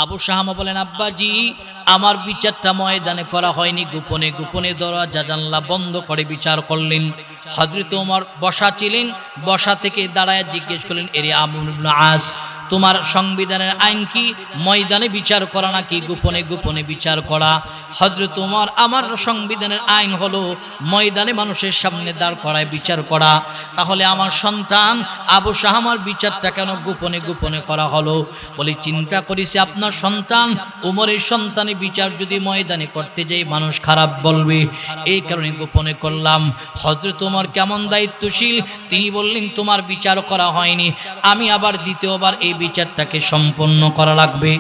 আবু শাহামা বলেন, আব্বাজি আমার বিচারটা ময়দানে করা হয়নি, গোপনে গোপনে দরজা জানলা বন্ধ করে বিচার করলেন। হযরত ওমর বসা ছিলেন, বসা থেকে দাঁড়ায় জিজ্ঞেস করলেন, এরে আমর ইবনে আস, তোমার সংবিধানের আইন কি ময়দানে বিচার করা নাকি গোপনে গোপনে বিচার করা? হযরত ওমর, আমার সংবিধানের আইন হলো ময়দানে মানুষের সামনে দাঁড় করায় বিচার করা। তাহলে আমার সন্তান আবু শাহামার বিচারটা কেন গোপনে গোপনে করা হলো? বলে, চিন্তা করেছি আপনার সন্তান ওমরের সন্তানের বিচার যদি ময়দানে করতে যাই মানুষ খারাপ বলবে, এই কারণে গোপনে করলাম। হযরত ওমর কেমন দায়িত্বশীল, তিনি বললেন, তোমার বিচার করা হয়নি, আমি আবার দ্বিতীয়বার এই বিচারটাকে সম্পন্ন করা লাগবে।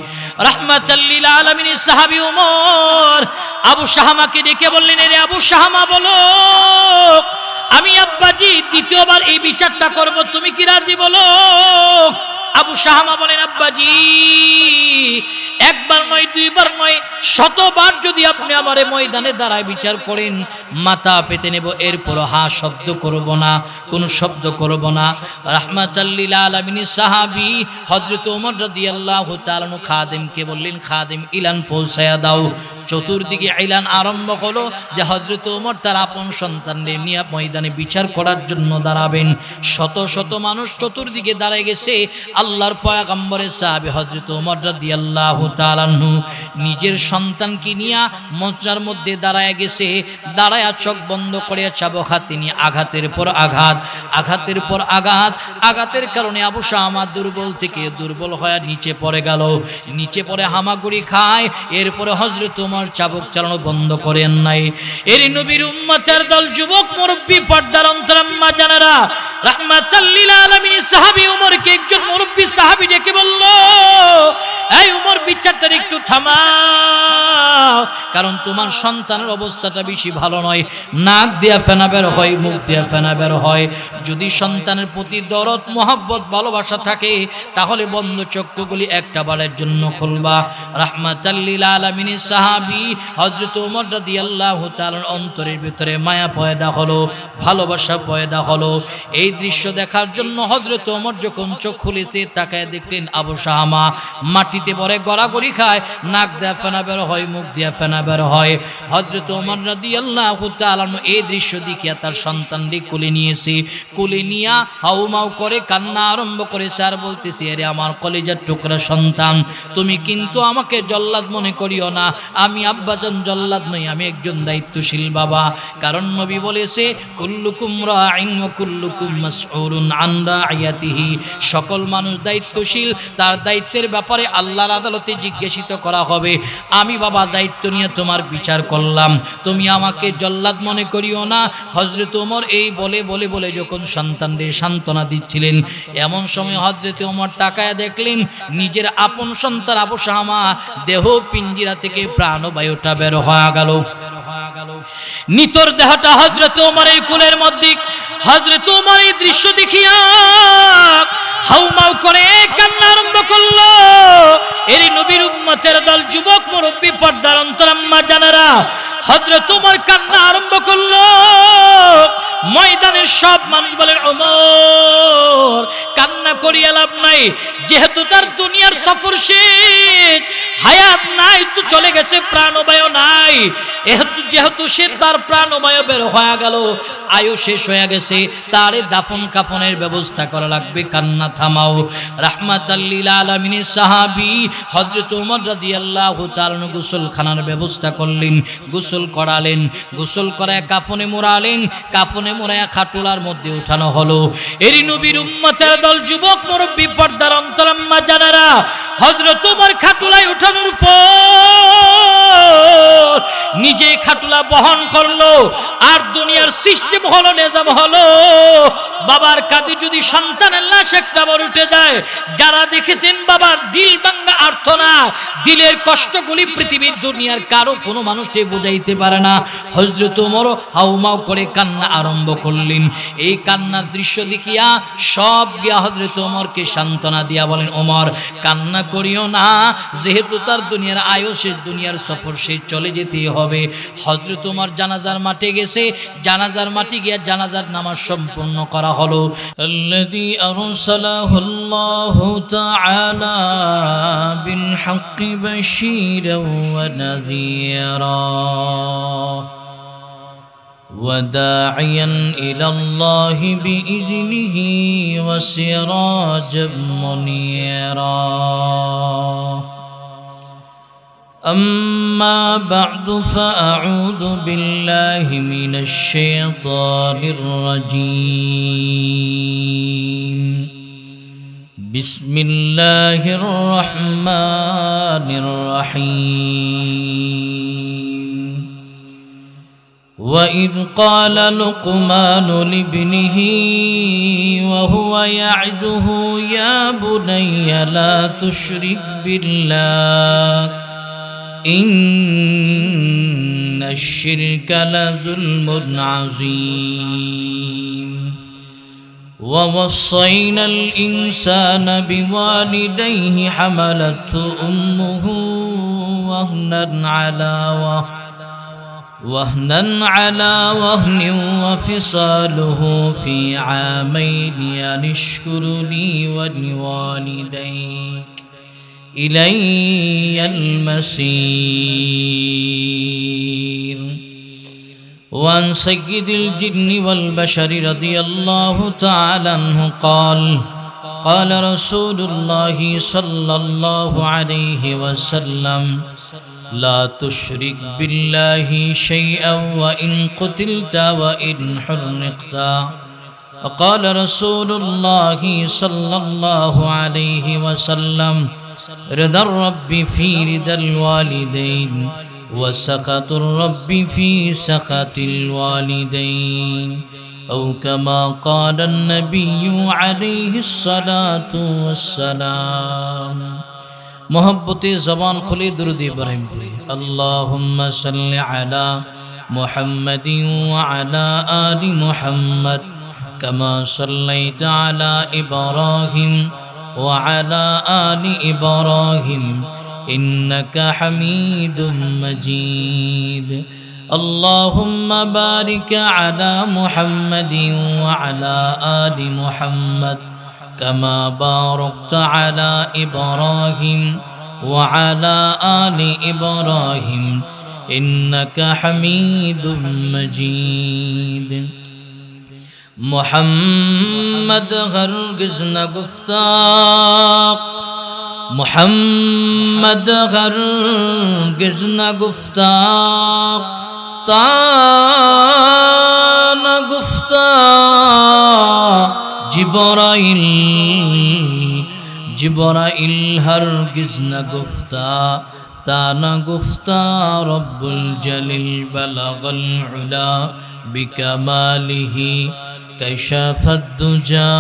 রাহমাতাল লিল আলামিন সাহাবী ওমর আবু শাহামাকে ডেকে বললেন, এরে আবু শাহামা, বলো আমি আব্বাজি দ্বিতীয়বার এই বিচারটা করব, তুমি কি রাজি বলো? আবু শাহামা বলেন, আব্বাজি একবার নয়, দুইবার নয়, শতবার যদি আপনি আমারে ময়দানে দাঁড়ায় বিচার করেন মাথা পেতে নেব, এরপর হা শব্দ করব না, কোন শব্দ করব না। রাহমাতাল লিল আলামিন সাহাবী হযরত ওমর রাদিয়াল্লাহু তাআলা আনহু খাদেমকে বললেন, খাদেম ইলান পৌঁছায়া দাও। চতুর্দিকে ইলান আরম্ভ হলো যে হযরত ওমর তার আপন সন্তানদের নিয়ে ময়দানে বিচার করার জন্য দাঁড়াবেন। শত শত মানুষ চতুর্দিকে দাঁড়ায় গেছে। আল্লাহর পয়গম্বরের সাহাবী হযরত ওমর রাদিয়াল্লাহু তাআলা আনহু নিজের সন্তানকে নিয়ে মঞ্চার মধ্যে দাঁড়ায় গেছে। দাঁড়ায় চোখ বন্ধ করে চাবুক তিনি আঘাতের পর আঘাত, আঘাতের পর আঘাত, আঘাতের কারণে আবু শাহামা দুর্বল থেকে দুর্বল হয়ে নিচে পড়ে গেল। নিচে পড়ে হামাগুড়ি খায়। এরপরে হযরত ওমর চাবুক চালানো বন্ধ করেন নাই। এর নবীর উম্মতের দল, যুবক মুরব্বী, পর্দার অন্তরাম্মা জানেরা, রাহমাতাল লিল আলামিন সাহাবী ওমরকে একজন মুরব্বী সাহাবী ডেকে বলল, এই ওমর, বিচারটা একটু থামাও, কারণ তোমার সন্তানের অবস্থাটা বেশি ভালো নয়। নাক দিয়া ফেনা বের হয়, মুখ দিয়া ফেনা বের হয়। যদি সন্তানের প্রতি দরদ, মোহাব্বত, ভালোবাসা থাকে তাহলে বন্ধ চক্ষুগুলি একটা বারের জন্য খুলবা। রাহমাতাল লিল আলামিন সাহাবী হযরত ওমর রাদিয়াল্লাহু তাআলার অন্তরের ভিতরে মায়া পয়দা হলো, ভালোবাসা পয়দা হলো। এই দৃশ্য দেখার জন্য হযরত ওমর যখন চোখ খুলেছে তাকায় দেখলেন আবু শাহামা মাটিতে পড়ে গড়াগড়ি খায়, নাক দিয়া ফেনা বের হয়, মুখ দিয়া ফেনা বের হয়। হযরত ওমর রাদিয়াল্লাহু তাআলা এই দৃশ্য দেখিয়া তার সন্তানকে কোলে নিয়েছে। কোলে নিয়া হাউমাউ করে কান্না আরম্ভ করেছে আর বলতেছে, আরে আমার কলিজার টুকরা সন্তান, তুমি কিন্তু আমাকে জল্লাদ মনে করিও না, আমি আব্বাজান জল্লাদ নই, আমি একজন দায়িত্বশীল বাবা। কারণ নবী বলেছে, কুল্লুকুম রাঈন ওয়া কুল্লুকুম মাসউলুন আন রাইয়াতিহি, সকল মানুষ দায়িত্বশীল, তার দায়িত্বের ব্যাপারে আল্লাহর আদালতে জিজ্ঞাসিত করা হবে। আমি বাবা দায়িত্ব নিয়ে তোমার বিচার করলাম, তুমি আমাকে জল্লাদ মনে করিও না। হযরত ওমর এই বলে বলে বলে যখন সন্তানদের সান্ত্বনা দিচ্ছিলেন, এমন সময় হযরত ওমর তাকায়া দেখলেন নিজের আপন সন্তান আবু শাহামা দেহ পিঞ্জিরা থেকে প্রাণবায়ুটা বের হয়ে গেল। নিতর দেহটা হযরত ওমরের কোলের মধ্যে। হযরত ওমর এই দৃশ্য দেখিয়া হাউমাউ করে কান্না আরম্ভ করলো। এর নবীর উম্মতের দল, যুবক মুরব্বী, পর্দার অন্তরাম্মা জানেরা, হযরত ওমর কান্না আরম্ভ করলো। ময়দানের সব মানুষ বলেন, ওমর কান্না করিয়া লাভ নাই, যেহেতু তার দুনিয়ার সফর শেষ, হায়াত নাই তো চলে গেছে, প্রাণবায়ু নাই, যেহেতু সে তার প্রাণবায়ু বের হয়ে গেল, আয়ু শেষ হয়ে গেছে, তারে দাফন কাফনের ব্যবস্থা করা লাগবে, কান্না থামাও। রাহমাতাল লিল আলামিন সাহাবী হযরত ওমর রাদিয়াল্লাহু তাআলা গোসলখানার ব্যবস্থা করলেন, গোসল করালেন, গোসল করায় কাফনে মোড়ালেন, কাফনে মোড়ায়া খাটুলার মধ্যে উঠানো হলো। এরি নবীর উম্মতের দল, যুবক মুরব্বী, পর্দার অন্তরাম্মা জানেরা, হযরত ওমর খাটুলায় উঠানোর পর নিজে খাটুলা বহন করলো। আর দুনিয়ার সিস্টেম হলো, নিজাম হলো, বাবার কাঁধে যদি সন্তানের লাশ একটা বড় উঠে যায়, যারা দেখেছেন বাবার দিল ভাঙা আর্তনা, দিলের কষ্টগুলি পৃথিবীর দুনিয়ার কারো কোনো মানুষকে বুঝাইতে পারে না। হযরত ওমর হাউমাউ করে কান্না আরম্ভ করলেন। এই কান্নার দৃশ্য দেখিয়া সব গিয়া হযরত ওমরকে সান্ত্বনা দিয়া বলেন, ওমর কান্না করিও না, যেহেতু তার দুনিয়ার আয়ু শেষ, দুনিয়ার সফর শেষ, চলে যেতেই হবে। হযরত ওমর জানাজার মাঠে গেছে, জানাজার মাঠে গিয়ে জানাজার নামাজ সম্পূর্ণ করা হলো। আল্লাযী আরসালাহুল্লাহু তাআলা বিল হাক্কি বাশীরাও ওয়া নাযীরা وداعيا إلى الله بإذنه وسراجا منيرا أما بعد فأعوذ بالله من الشيطان الرجيم بسم الله الرحمن الرحيم وإذ قال لقمان لابنه وهو يعظه يا بني لا تشرك بالله إن الشرك لظلم عظيم ووصينا الإنسان بوالديه حملته أمه وهنا على وهن وفصاله في عامين أن اشكر لي ولوالديك إلي المصير وعن سيد الجن والبشر رضي الله تعالى عنه قال رسول الله صلى الله عليه وسلم لا تشرك بالله شيئا وإن قتلت وإن حرقت وقال رسول الله صلى الله عليه وسلم رضا الرب في رضا الوالدين وسخط الرب في سخط الوالدين أو كما قال النبي عليه الصلاة والسلام محبتي زبان خلي درود إبراهيم اللهم صل على محمد وعلى آل محمد كما صليت على إبراهيم وعلى آل إبراهيم إنك حميد مجيد اللهم بارك على محمد وعلى آل محمد كما باركت على إبراهيم وعلى آل إبراهيم إنك حميد مجيد محمد هرگز نگفتاق محمد هرگز نگفتاق تا نگفتاق جبرائیل هرگز نگفتا تا نگفتا رب الجلیل بلغ العلا بکماله کشف الدجى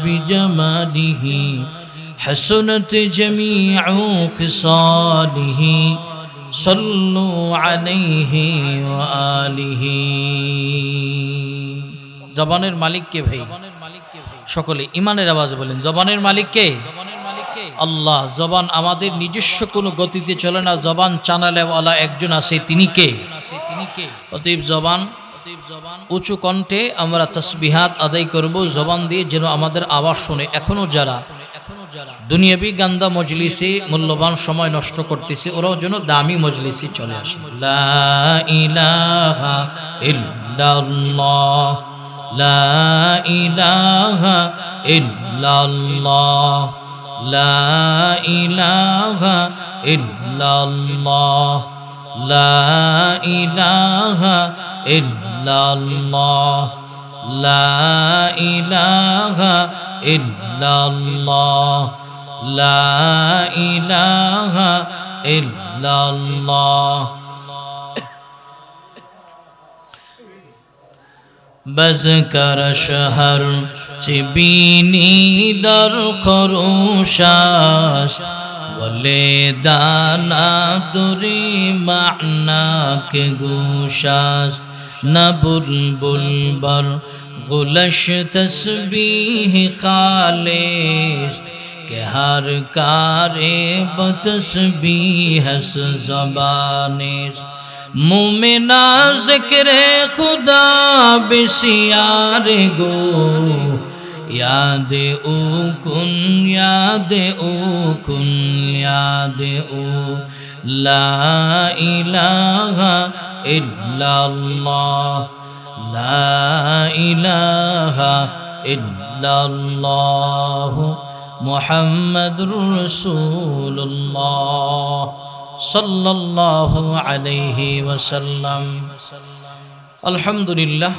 بجماله حسنت جميع خصاله صلوا عليه وآله জবানের মালিক কে ভাই সকলে ইমানের আওয়াজ বলেন জবানের মালিক কে আল্লাহ জবান আমাদের নিজস্ব কোনো গতিতে চলে না জবান চালানেওয়ালা একজন আছে তিনি কে অতএব জবান উঁচু কণ্ঠে আমরা তাসবিহাত আদায় করব জবান দিয়ে যেন আমাদের আওয়াজ শুনে এখনো যারা দুনিয়াবি গান্দা মজলিসে মূল্যবান সময় নষ্ট করতেছে ওরাও যেন দামি মজলিসে চলে আসে লা ইলাহা ইল্লাল্লাহ লা ইলাহা ইল্লাল্লাহ লা ইলাহা ইল্লাল্লাহ লা ইলাহা ইল্লাল্লাহ লা ইলাহা ইল্লাল্লাহ লা ইলাহা ইল্লাল্লাহ بذكر شهر چبینی در خروشاست ولی دانا دوری معنا کے گوشاست نہ بلبل بر غلش تسبیح خالص کہ ہر کار بتسبیح زبانست মুমিনা জিক্রে খুদা বেশিয়ারে গো यादे ओ कुन यादे ओ कुन यादे ओ ला इलाहा इल्लल्लाह ला इलाहा इल्लल्लाह मुहम्मदुर रसूलुल्लाह सल्लल्लाहु अलैहि वसल्लम। अल्हम्दुलिल्लाह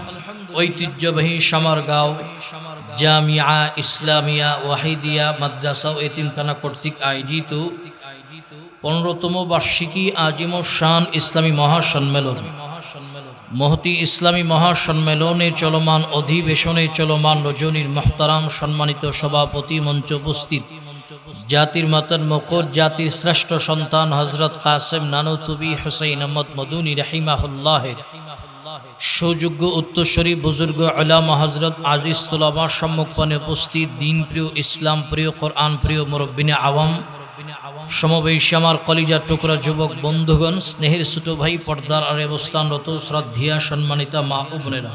ঐতিহ্যবাহী সামারগাঁও জামিয়া ইসলামিয়া ওয়াহিদিয়া মাদ্রাসা ও এতিমখানা কর্তৃক আয়োজিত 15তম বার্ষিকী আজিমুস শান ইসলামী মহাসম্মেলন মহতি ইসলামী মহাসম্মেলনে চলমান অধিবেশনে চলমান রজনীর মুহতারাম সম্মানিত সভাপতি মঞ্চ উপস্থিত জাতির মাতার মকর জাতির শ্রেষ্ঠ সন্তান হযরত কাসেম নানুতুবি হুসাইন আহমদ মদনী রাহিমাহুল্লাহের সুযোগ্য উত্তরসূরি বুজুর্গ উলামা হযরত আজিজ তুলাবা সম্মুখপানে উপস্থিত দিন প্রিয় ইসলাম প্রিয় কোরআন প্রিয় মুরব্বিনে আওয়াম সমবয়সী আমার কলিজার টুকরা যুবক বন্ধুগণ স্নেহের ছোট ভাই পর্দার আড়ে অবস্থানরত শ্রদ্ধেয়া সম্মানিতা মা ও বোনেরা,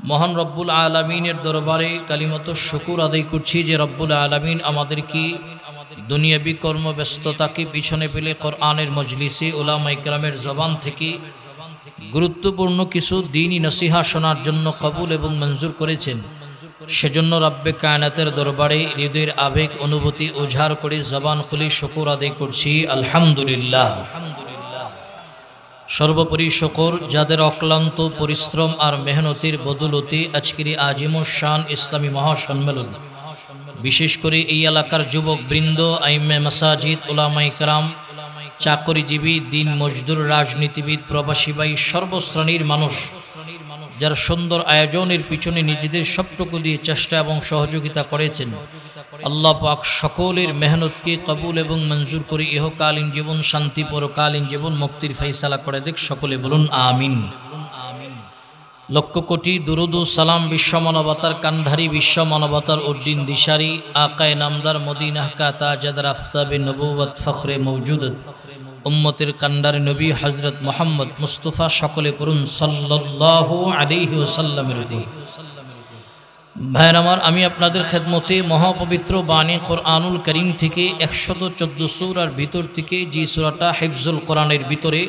মহান রব্বুল আলামিনের দরবারে কালিমাত শুকর আদায় করছি যে রব্বুল আলামিন আমাদেরকে দুনিয়াবি কর্মব্যস্ততাকে পিছনে ফেলে কোরআনের মজলিসে উলামায়ে কেরামের জবান থেকে গুরুত্বপূর্ণ কিছু দ্বীনি নসিহা শোনার জন্য কবুল এবং মঞ্জুর করেছেন। সেজন্য রব্বে কায়নাতের দরবারে হৃদয়ের আবেগ অনুভূতি উজাড় করে জবান খুলে শুকর আদায় করছি আলহামদুলিল্লাহ। সর্বোপরি শুকর যাদের অক্লান্ত পরিশ্রম আর মেহনতের বদৌলতে আজকের আজিমুস শান ইসলামী মহাসম্মেলন, বিশেষ করে এই এলাকার যুবক বৃন্দ, আইম্মে মাসাজিদ, উলামায়ে কেরাম, চাকরিজীবী, দিন মজদুর, রাজনীতিবিদ, প্রবাসী ভাই, সর্বশ্রেণীর মানুষ যারা সুন্দর আয়োজনের পিছনে নিজেদের সবটুকু দিয়ে চেষ্টা এবং সহযোগিতা করেছেন, আল্লাহ পাক সকলের মেহনতকে কবুল এবং মঞ্জুর করে ইহকালীন জীবন শান্তি, পরকালীন জীবন মুক্তির ফয়সালা করে দেখ। সকলে বলুন আমিন। লক্ষ কোটি দুরুদ ও সালাম বিশ্ব মানবতার কান্ধারী, বিশ্ব মানবতার উদ্দিন দিশারি, আকায়ে নামদার, মদিনাহ কা তাজদার, আফতাবে নবুওয়াত, ফখরে মওজুদত, উম্মতের কান্ডার নবী হযরত মুহাম্মদ মুস্তাফা, সকলে পড়ুন সাল্লাল্লাহু আলাইহি ওয়াসাল্লামের উপর। ভাইয়ের আমার, আমি আপনাদের খেদমতে মহাপবিত্র বাণী কোরআনুল করিম থেকে 114 সূরার ভিতর থেকে যে সূরাটা হিফজুল কোরআনের ভিতরে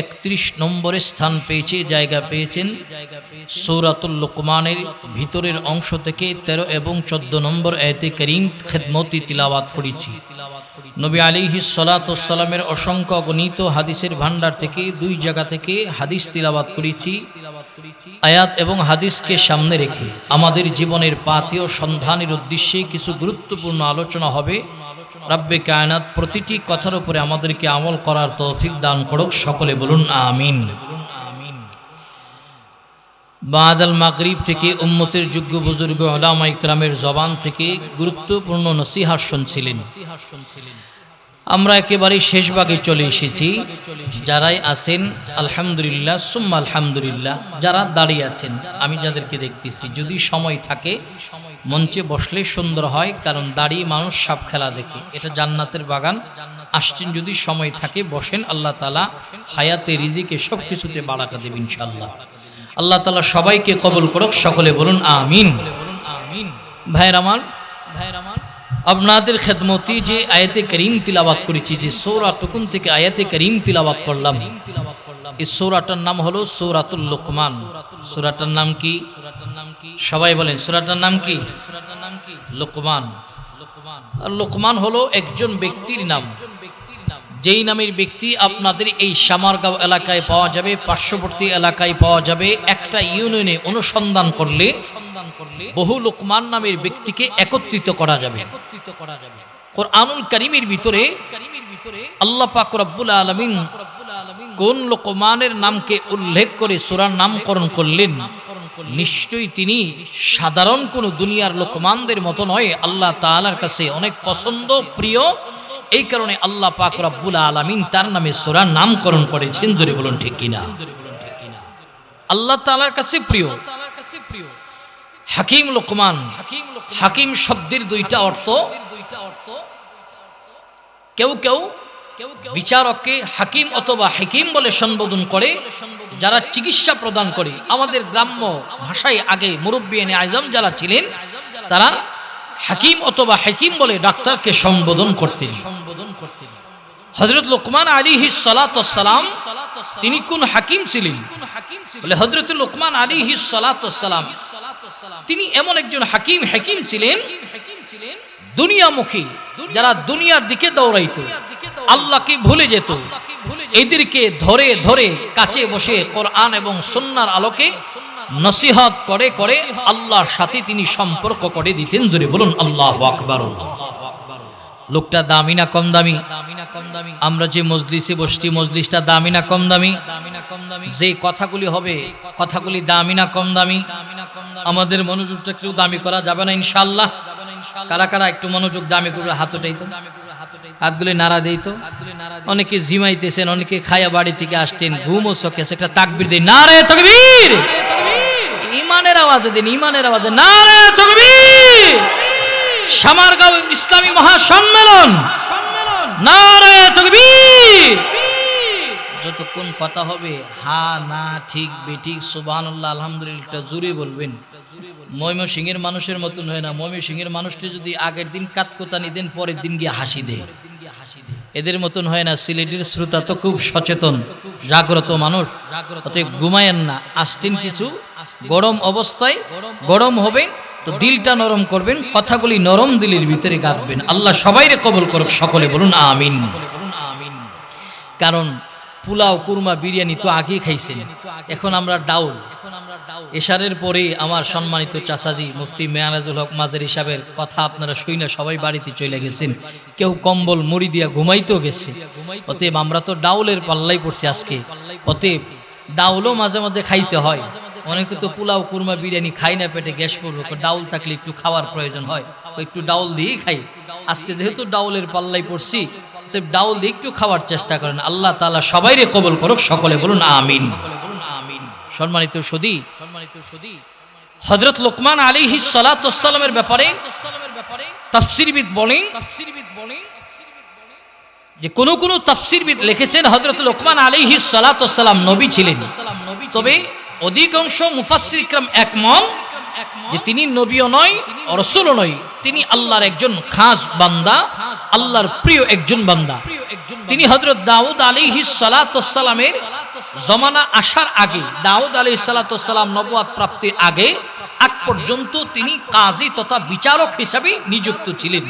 31 নম্বরে স্থান পেয়েছে, জায়গা পেয়েছেন, সূরাতুল লুকমানের ভিতরের অংশ থেকে 13 এবং 14 নম্বর আয়াতে করিম খেদমতি তিলাওয়াত করেছি। নবী আলাইহিস সালাতু ওয়াস সালামের অসংখ্য অগণিত হাদিসের ভান্ডার থেকে 2 জায়গা থেকে হাদিস তিলাওয়াত করেছি। আয়াত এবং হাদিসকে সামনে রেখে আমাদের জীবনের পাথেয় সন্ধানের উদ্দেশ্যে কিছু গুরুত্বপূর্ণ আলোচনা হবে। রব্বে কায়নাত প্রতিটি কথার উপরে আমাদেরকে আমল করার তৌফিক দান করুক। সকলে বলুন আমিন। বাদাল মাগরিব থেকে উম্মতের যোগ্য বুজুর্গ উলামায়ে কেরামের জবান থেকে গুরুত্বপূর্ণ নসিহত শুনছিলেন। আমরা একেবারে শেষ ভাগে চলে এসেছি। যারাই আছেন আলহামদুলিল্লাহ সুম্মা আলহামদুলিল্লাহ, যারা দাঁড়িয়ে আছেন আমি যাদেরকে দেখতেছি, যদি সময় থাকে মঞ্চে বসলে সুন্দর হয়, কারণ দাঁড়িয়ে মানুষ সাপ খেলা দেখে, এটা জান্নাতের বাগান। আসছেন যদি সময় থাকে বসেন, আল্লাহ তাআলা হায়াতে রিজিকে সব কিছুতে বারাকা দেবেন ইনশাআল্লাহ। আল্লাহ তাআলা সবাইকে কবুল করুক। সকলে বলুন আমিন। ভাইয়ের আমার, আপনাদের খেদমতি যে আয়াতে করিম তিলাওয়াত করেছি, যে সূরা টুকুন থেকে আয়াতে করিম তিলাওয়াত করলাম, এই সূরাটার নাম হলো সূরাতুল লুকমান। সূরাটার নাম কি? সবাই বলেন, সূরাটার নাম কি? লুকমান। আর লুকমান হলো একজন ব্যক্তির নাম, যেই নামের ব্যক্তি আপনাদের এই সামারগাঁও এলাকায় পাওয়া যাবে, পার্শ্ববর্তী এলাকায় পাওয়া যাবে। একটা ইউনিয়নে অনুসন্ধান করলে বহু লুকমান নামের ব্যক্তিকে একত্রিত করা যাবে। কোরআনুল কারীমের ভিতরে আল্লাহ পাক রব্বুল আলামিন কোন লুকমানের নামকে উল্লেখ করে সূরার নামকরণ করলেন, নিশ্চয়ই তিনি সাধারণ কোন দুনিয়ার লুকমানদের মতো নয়, আল্লাহ তাআলার কাছে অনেক পছন্দ, প্রিয়। এই কারণে আল্লাহ পাক রব্বুল আলামিন তার নামে সূরার নামকরণ করেছেন। জোরে বলুন ঠিক কিনা? আল্লাহ তাআলার কাছে প্রিয় হাকিম লুকমান। হাকিম শব্দের 2টা অর্থ। কেউ কেউ বিচারককে হাকিম অথবা হাকিম বলে সম্বোধন করে, যারা চিকিৎসা প্রদান করে। আমাদের গ্রাম্য ভাষায় আগে মুরব্বিয়ানে আজম যারা ছিলেন তারা হাকিম অথবা হাকিম বলে ডাক্তারকে সম্বোধন করতেন। হযরত লোকমান আলাইহিস সালাতু ওয়াস সালাম তিনি কোন হাকিম ছিলেন? বলে হযরত লোকমান আলাইহিস সালাতু ওয়াস সালাম তিনি এমন একজন হাকিম ছিলেন দুনিয়ামুখী, যারা দুনিয়ার দিকে দৌড়াইতো, আল্লাহকে ভুলে যেত, এদেরকে ধরে ধরে কাছে বসে কোরআন এবং সুন্নাহর আলোকে নসিহত করে করে আল্লাহর সাথে তিনি সম্পর্ক করে দিতেন। জোরে বলুন আল্লাহু আকবার। লোকটা দামি না কম দামি? আমরা যে মজলিসে বসছি মজলিসটা দামি না কম দামি? যে কথাগুলি হবে কথাগুলি দামি না কম দামি? আমাদের মনোযোগটা একটু দামি করা যাবে না ইনশাআল্লাহ? কারা কারা একটু মনোযোগ দামি করে হাত উঠাই তো, হাতগুলি নাড়া দেই তো। অনেকে জিমাইতেছেন, অনেকে খায়া বাড়ি থেকে আসতেন, ঘুমও চোখে একটা তাকবীর দেন, নারে তাকবীর। ইমানের আওয়াজে দিন, ইমানের আওয়াজে নারে তাকবীর। সামারগাঁও ইসলামী মহাসম্মেলন, নারে তাকবীর। যতক্ষণ কথা হবে হা না ঠিক বেঠিক সুবহানাল্লাহ আলহামদুলিল্লাহ জোরে বলবেন। ময়মনসিংহের মানুষের মতন হয় না। ময়মনসিংহের মানুষটি যদি আগের দিন কাতকুতানি দেন পরের দিন গিয়ে হাসি দেয়, এদের মতন হয় না। সিলেটের শ্রোতা তো খুব সচেতন জাগ্রত মানুষ, অতএব ঘুমায়েন না। আসতেন কিছু গরম অবস্থায়, গরম হবে তো দিলটা নরম করবেন, কথাগুলি নরম দিলের ভিতরে গাঁথবেন। আল্লাহ সবাইরে কবুল করুক, সকলে বলুন আমিন। কারণ পোলাও কুরমা বিরিয়ানি তো আগেই খাইছেন, এখন আমরা ডাউল। এশারের পরে আমার সম্মানিত চাচাজি মুফতি মেয়ারাজুল হক মাজার হিসাবের কথা আপনারা শুই না, সবাই বাড়িতে চলে গেছেন, কেউ কম্বল মুড়ি দিয়া ঘুমাইতেও গেছে। অতএব আমরা তো ডাউলের পাল্লাই পড়ছি আজকে। অতএব ডাউলও মাঝে মাঝে খাইতে হয়। অনেকে তো পোলাও কুরমা বিরিয়ানি খাই না, পেটে গ্যাস করবো, ডাউল থাকলে একটু খাওয়ার প্রয়োজন হয়, একটু ডাউল দিয়েই খাই। আজকে যেহেতু ডাউলের পাল্লাই পড়ছি, ডাউল দিয়ে একটু খাওয়ার চেষ্টা করেন। আল্লাহ তাআলা সবাইরে কবুল করুক, সকলে বলুন আমিন। সম্মানিত সুধী, হযরত লোকমান আলাইহিস সালাতু ওয়াস সালামের ব্যাপারে তাফসীরবিদ বলেন যে কোন তাফসীরবিদ লিখেছেন হযরত লোকমান আলাইহিস সালাতু ওয়াস সালাম নবী ছিলেন। তবে অধিকাংশ মুফাসসির ইকরাম একমত যে তিনি নবীও নয়, রাসূলও নয়, তিনি আল্লাহর একজন খাস বান্দা, আল্লাহর প্রিয় একজন বান্দা। তিনি হযরত দাউদ আলাইহিস সালাতু ওয়াস সালামের জমানা আসার আগে, দাউদ আলাইহিস সালাতু ওয়াস সালাম নবুয়ত প্রাপ্তির আগে আগ পর্যন্ত তিনি কাজী তথা বিচারক হিসেবে নিযুক্ত ছিলেন।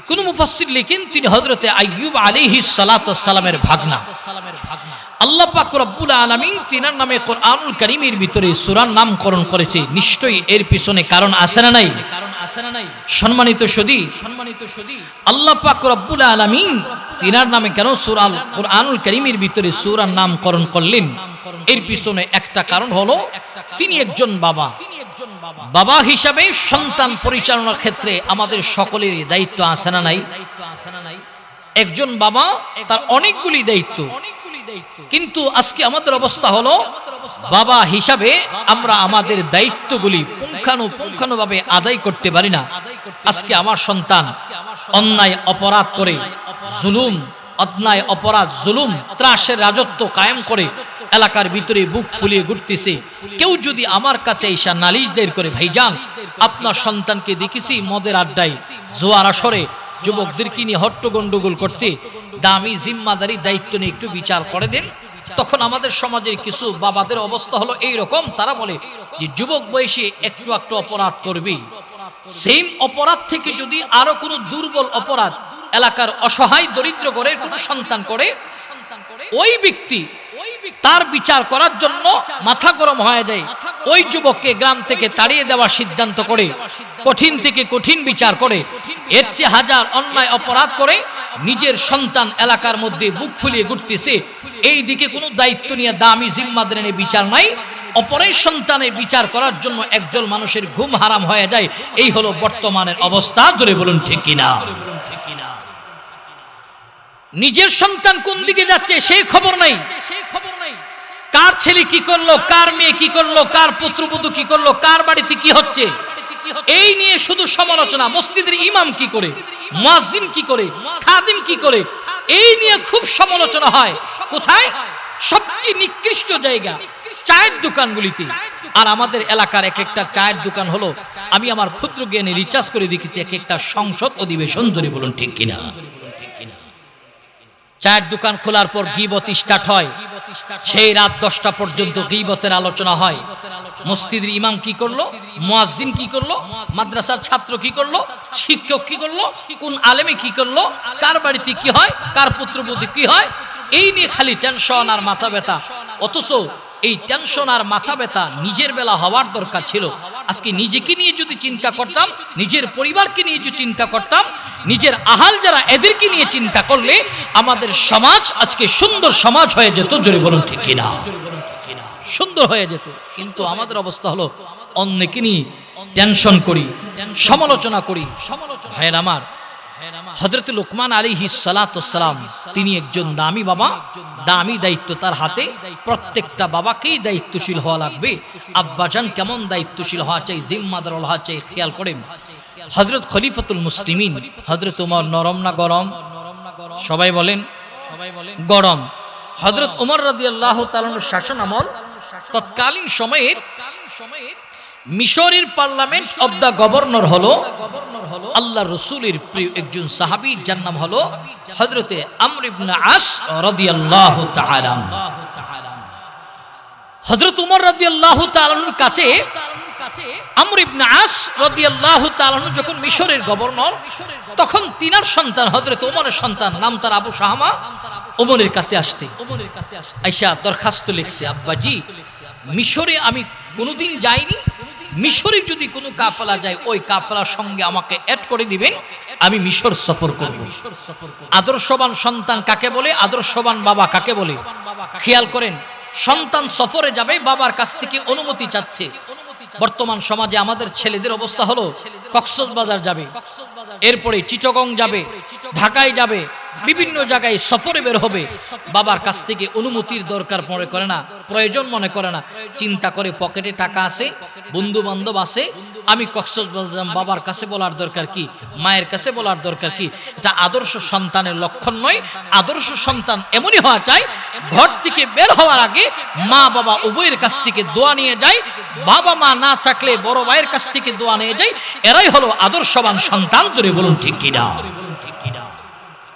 কোন মুফাসসির লিখেন তিনি হযরত আইয়ুব আলাইহিস সালাতু ওয়াস সালামের ভাগনা। আল্লাহ পাক রব্বুল আলামিন তিনার নামে কোরআনুল কারীমের ভিতরে সূরার নামকরণ করেছে। নিশ্চয়ই এর পিছনে কারণ আছে না নাই? সম্মানিত সুধী, আল্লাহ পাক রব্বুল আলামিন তিনার নামে কেন সূরা কোরআনুল কারীমের ভিতরে সূরার নামকরণ করলেন? এর পিছনে একটা কারণ হলো তিনি একজন বাবা। বাবা হিসাবে সন্তান পরিচালনার ক্ষেত্রে আমাদের সকলেরই দায়িত্ব আছে না নাই? একজন বাবা তার অনেকগুলি দায়িত্ব, কিন্তু আজকে আমাদের অবস্থা হলো বাবা হিসাবে আমরা আমাদের দায়িত্বগুলি পুঙ্খানুপুঙ্খানুভাবে আদায় করতে পারি না। আজকে আমার সন্তান অন্যায় অপরাধ করে, জুলুম, অন্যায় অপরাধ জুলুম ত্রাসের রাজত্ব কায়েম করে এলাকার ভিতরে বুক ফুলিয়ে ঘুরতেছে। কেউ যদি আমার কাছে এসে নালিশ দায়ের করে, ভাইজান আপনার সন্তানকে দেখেছি মদের আড্ডায়, জোয়ার আসরে যুবকদেরকে নিয়ে হট্ট গন্ডগোল করতে, দামি জিম্মাদারি দায়িত্ব নিয়ে একটু বিচার করে দেন। তখন আমাদের সমাজের কিছু বাবাদের অবস্থা হলো এই রকম, তারা বলে যে যুবক বয়সে একটু একটু অপরাধ করবে, সেম অপরাধ থেকে যদি আরো কোনো দুর্বল অপরাধ এলাকার অসহায় দরিদ্র ঘরের কোনো সন্তান করে, ওই ব্যক্তি তার বিচার করার জন্য মাথা গরম হয়ে যায়, ওই যুবককে গ্রাম থেকে তাড়িয়ে দেওয়ার সিদ্ধান্ত করে কঠিন থেকে কঠিন বিচার করে। এর চেয়ে হাজার অন্যায় অপরাধ করে নিজের সন্তান এলাকার মধ্যে বুক ফুলিয়ে ঘুরতেছে, এই দিকে কোনো দায়িত্ব নিয়ে দামি জিম্মাদারি নিয়ে বিচার নাই, অপরের সন্তানের বিচার করার জন্য একজন মানুষের ঘুম হারাম হয়ে যায়। এই হলো বর্তমানের অবস্থা। ধরে বলুন ঠিক কিনা? নিজের সন্তান কোন দিকে যাচ্ছে সেই খবর নাই, কার ছেলে কি করলো, কার মেয়ে কি করলো, কার পুত্রবধূ কি করলো, কার বাড়িতে কি হচ্ছে, এই নিয়ে শুধু সমালোচনা। মসজিদের ইমাম কি করে, মুয়াজ্জিন কি করে, খাদিম কি করে, এই নিয়ে খুব সমালোচনা হয়। কোথায়? সবচেয়ে নিকৃষ্ট জায়গা চায়ের দোকানগুলিতে। আর আমাদের এলাকার এক একটা চায়ের দোকান হলো, আমি আমার ক্ষুদ্র জ্ঞানে রিচার্জ করে দেখেছি, এক একটা সংসদ অধিবেশন ধরে, বলুন ঠিক কিনা। চায়ের দোকান খোলার পর গীবত স্টার্ট হয়, সেই রাত 10টা পর্যন্ত গীবতের আলোচনা হয়। মসজিদের ইমাম কি করলো, মুয়াজ্জিন কি করলো, মাদ্রাসার ছাত্র কি করলো, শিক্ষক কি করলো, কোন আলেমে কি করলো, কার বাড়িতে কি হয়, কার পুত্রবধূ কি হয়, এই নিয়ে খালি টেনশন আর মাথা ব্যথা। অথচ এই টেনশন আর মাথা ব্যথা নিজের বেলা হওয়ার দরকার ছিল। আজকে নিজেকে নিয়ে যদি চিন্তা করতাম, নিজের পরিবারকে নিয়ে যদি চিন্তা করতাম, নিজের আহাল যারা এদেরকে নিয়ে চিন্তা করলে আমাদের সমাজ আজকে সুন্দর সমাজ হয়ে যেত। জোরে বলুন ঠিক কিনা, সুন্দর হয়ে যেত। কিন্তু আমাদের অবস্থা হলো অন্যকে নিয়ে টেনশন করি, সমালোচনা করি। ভাইয়ের আমার, হযরত লোকমান আলাইহিস সালাতু ওয়াস সালাম তিনি একজন দামি বাবা, দামি দায়িত্ব তার হাতে। প্রত্যেকটা বাবাকেই দায়িত্বশীল হওয়া লাগবে। আব্বাজান কেমন দায়িত্বশীল হওয়া চাই, জিম্মাদার হওয়া চাই, খেয়াল করেন। হযরত খলিফাতুল মুসলিমিন হযরত ওমর নরম না গরম? সবাই বলেন গরম। হযরত ওমর রাদিয়াল্লাহু তাআলা শাসন আমল, তৎকালীন সময়ে মিশরের পার্লামেন্ট অব দা গভর্নর হলো আল্লাহ রসুলের প্রিয় একজন সাহাবী, যার নাম হলো হযরতে আমর ইবনে আস রাদিয়াল্লাহু তাআলা। হযরত ওমর রাদিয়াল্লাহু তাআলার কাছে আমর ইবনে আস রাদিয়াল্লাহু তাআলা যখন মিশরের গভর্নর, তখন তিনার সন্তান হযরত ওমরের সন্তান, নাম তার আবু শাহামা, ওমরের কাছে আসতে আয়েশা দরখাস্ত লিখছে, আব্বাজি মিশরে আমি কোনোদিন যাইনি, মিশরে যদি কোনো কাফেলা যায় ওই কাফেলার সঙ্গে আমাকে অ্যাড করে দিবেন, আমি মিশর সফর করব। আদর্শবান সন্তান কাকে বলে, আদর্শবান বাবা কাকে বলে? খেয়াল করেন, সন্তান সফরে যাবে, বাবার কাছ থেকে অনুমতি চাচ্ছে। বর্তমান সমাজে আমাদের ছেলেদের অবস্থা হলো কক্সবাজার যাবে, এরপরে চিটাগং যাবে, ঢাকায় যাবে, বিভিন্ন জায়গায় সফরে বের হবে, বাবার কাছ থেকে অনুমতির দরকার মনে করে না, প্রয়োজন মনে করে না। চিন্তা করে পকেটে টাকা আছে, বন্ধু বান্ধব আছে, আমি কক্সবাজার, বাবার কাছে বলার দরকার কি, মায়ের কাছে বলার দরকার কি? এটা আদর্শ সন্তানের লক্ষণ নয়। আদর্শ সন্তান এমনই হওয়া চাই, ঘর থেকে বের হওয়ার আগে মা বাবা উভয়ের কাছ থেকে দোয়া নিয়ে যায়, বাবা মা না থাকলে বড় ভাইয়ের কাছ থেকে দোয়া নিয়ে যায়। এরাই হলো আদর্শবান সন্তান। জোরে বলুন ঠিক কিনা।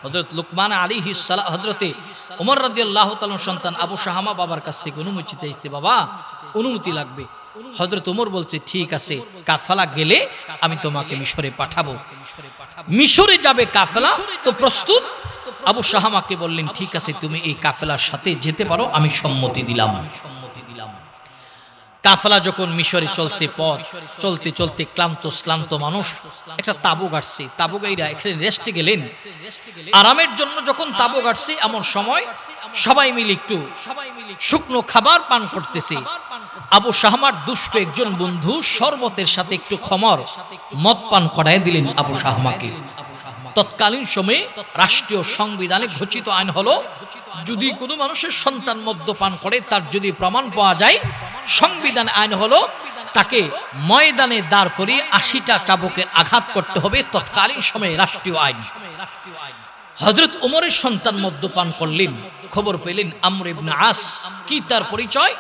হযরত লোকমান আলাইহিস সালাম, হযরতে ওমর রাদিয়াল্লাহু তাআলার সন্তান আবু শাহামা বাবার কাছ থেকে অনুমতি চাইছে, বাবা অনুমতি লাগবে। হযরত ওমর বলছে, ঠিক আছে, কাফেলা গেলে আমি তোমাকে মিশরে পাঠাবো। মিশরে যাবে কাফেলা, তো প্রস্তুত? আবু শাহামাকে বললেন, ঠিক আছে, তুমি এই কাফেলার সাথে যেতে পারো, আমি সম্মতি দিলাম। কাফেলা যখন মিশরে চলছে, পথ চলতে চলতে ক্লান্ত মানুষ একটা তাবু গাড়ছে, তাবু গাইরা এখানে রেস্টে গেলেন। আরামের জন্য যখন তাবু গাড়ছে, এমন সময় সবাই মিলে একটু শুকনো খাবার পান করতেছে। আবু শাহামার দুষ্ট একজন বন্ধু শরবতের সাথে একটু খমর মদ পান করায় দিলেন আবু শাহামাকে। তৎকালীন সময়ে রাষ্ট্রীয় সংবিধানে ঘোষিত আইন হলো, যদি কোনো মানুষের সন্তান মদ্যপান করে, তার যদি প্রমাণ পাওয়া যায়, সংবিধান আইন হলো তাকে ময়দানে দাঁড় করিয়ে 80টা চাবুকের আঘাত করতে হবে। তৎকালীন সময়ে রাষ্ট্রীয় আইন। হযরত ওমরের সন্তান মদ্যপান করলেন, খবর পেলেন আমর ইবনে আস। কি তার পরিচয়?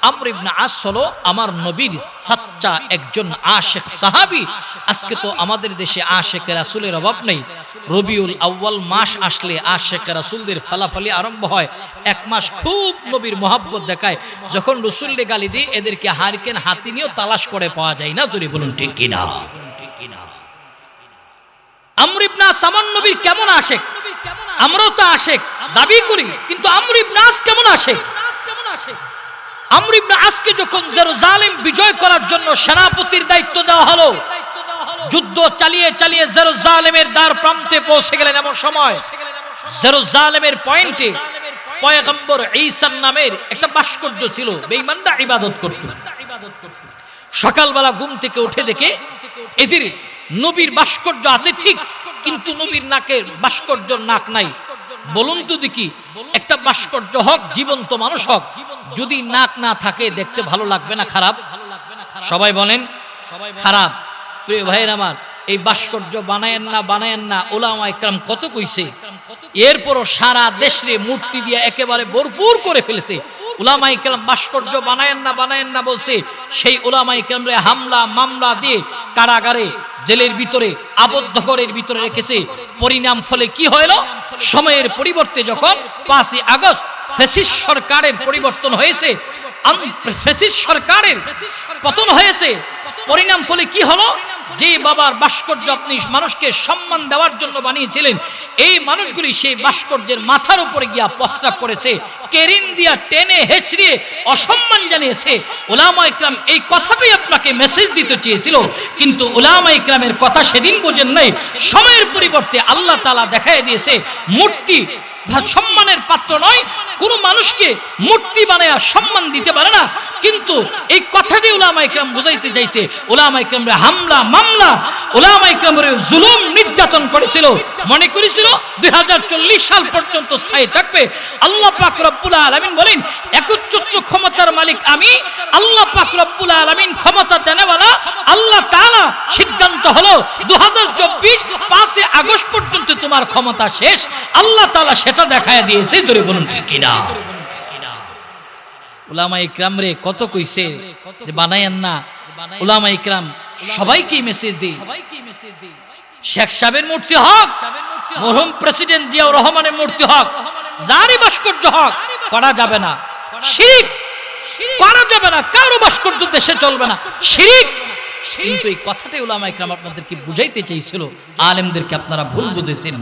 আমর ইবনে আস হলো আমার নবীর সাচ্চা একজন আশিক সাহাবী। আজকে তো আমাদের দেশে আশিক রাসূলের অভাব নেই। রবিউল আউয়াল মাস আসলে আশিক রাসূলদের ফালাফালি আরম্ভ হয়। এক মাস খুব নবীর মহব্বত দেখায়, যখন রাসূলকে গালি দিয়ে এদেরকে হারিকেন হাতি নিয়েও তালাশ করে পাওয়া যায় না। জোরে বলুন ঠিক কিনা। আমর ইবনে আস আমার নবীর কেমন আশিক? আমরাও তো আশিক দাবি করি, কিন্তু আমর ইবনে আস কেমন আশিক? আমর ইবনে আসকে যখন জেরুজালেম বিজয় করার জন্য সেনাপতির দায়িত্ব দেওয়া হলো, যুদ্ধ চালিয়ে চালিয়ে জেরুজালেমের দ্বার প্রান্তে পৌঁছে গেলেন। এমন সময় জেরুজালেমের পয়েন্টে পয়গম্বর ঈসা নামের একটা ভাস্কর্য ছিল, বেঈমানরা ইবাদত করত। সকালবেলা ঘুম থেকে উঠে দেখে এদের নবীর ভাস্কর্য আছে ঠিক, কিন্তু নবীর নাকের ভাস্কর্যর নাক নাই। বলুন তো দেখি, একটা ভাস্কর্য হক, জীবন্ত মানুষ হক, যদি নাক না থাকে দেখতে ভালো লাগবে না? খারাপ? সবাই বলেন খারাপ। প্রিয় ভাইয়ের আমার, এই ভাস্কর্য বানায়েন না, বানায়েন না। ওলামা ইকরাম কত কইছে, এরপরও সারা দেশে মূর্তি দিয়ে একেবারে ভরপুর করে ফেলেছে। উলামায়ে কেরাম ভাস্কর্য বানায়েন না বলছে, সেই উলামায়ে কেরামরে হামলা মামলা দিয়ে কারাগারে, জেলের ভিতরে, আবদ্ধ ঘরের ভিতরে রেখেছে। পরিণাম ফলে কি হলো? সময়ের পরিবর্তে যখন 5ই আগস্ট ফ্যাসিস্ট সরকারের পরিবর্তন হয়েছে, ফ্যাসিস্ট সরকারের পতন হয়েছে, পরিণাম ফলে কি হলো? যে বাবার ভাস্কর্য আপনি মানুষকে সম্মান দেওয়ার জন্য বানিয়েছিলেন, এই মানুষগুলি সেই ভাস্কর্যের মাথার উপরে গিয়া প্রস্রাব করেছে, কেরিন দিয়া টেনে হেঁচড়িয়ে অসম্মান জানিয়েছে। উলামায়ে কেরাম এই কথাটাই আপনাকে মেসেজ দিতে চেয়েছিল, কিন্তু উলামায়ে কেরামের কথা সেদিন বোঝেন নাই। সময়ের পরিবর্তে আল্লাহ তাআলা দেখায় দিয়েছে মূর্তি সম্মানের পাত্র নয়, কোন মানুষকে মূর্তি বানায়া সম্মান দিতে পারে না। কিন্তু এই কথাটি উলামায়ে কেরাম বুঝাইতে চাইছে। উলামায়ে কেরামরে হামলা মামলা, উলামায়ে কেরামরে জুলুম নির্যাতন করেছিল, মনে করেছিল 2040 সাল পর্যন্ত স্থায়ী থাকবে। আল্লাহ পাক রব্বুল আলামিন বলেন, একচ্ছত্র ক্ষমতার মালিক আমি আল্লাহ পাক রব্বুল আলামিন, ক্ষমতা দেনেওয়ালা আল্লাহ তাআলা। সিদ্ধান্ত হলো 2024 5 আগস্ট পর্যন্ত তোমার ক্ষমতা শেষ। আল্লাহ তাআলা সেটা দেখায় দিয়েছে। জোরে বলুন ঠিক কিনা? উলামায়ে কেরামরে কত কইছে যে বানায়েন না। উলামায়ে কেরাম সবাইকে মেসেজ দেই, শেখ সাহেবের মূর্তি হক, মরহুম প্রেসিডেন্ট জিয়াউর রহমানের মূর্তি হক, যারই ভাস্কর্য হক, করা যাবে না। শিরক করা যাবে না, কারো ভাস্কর্য দেশে চলবে না, শিরক। কিন্তু এই কথাটাই উলামায়ে কেরাম আপনাদেরকে বুঝাইতে চাইছিল, আলেমদেরকে আপনারা ভুল বুঝেছেন।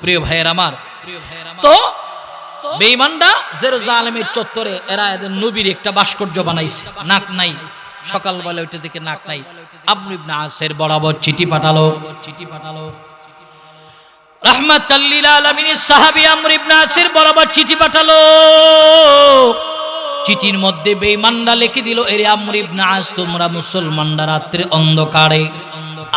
প্রিয় ভাইয়ের আমার, তো বেঈমানরা জেরুজালেমের চত্বরে এরা এদের নবীর একটা ভাস্কর্য বানাইছে, নাক নাই, সকালবেলা ওইটা দেখে নাক নাই। আমর ইবনে আসের বরাবর চিঠি পাঠালো, রাহমাতাল লিল আলামিনের সাহাবী আমর ইবনে আসের বরাবর চিঠি পাঠালো। চিঠির মধ্যে বেঈমানরা লিখে দিল, এরে আমর ইবনে আস, তোমরা মুসলমানরা রাত্রে অন্ধকারে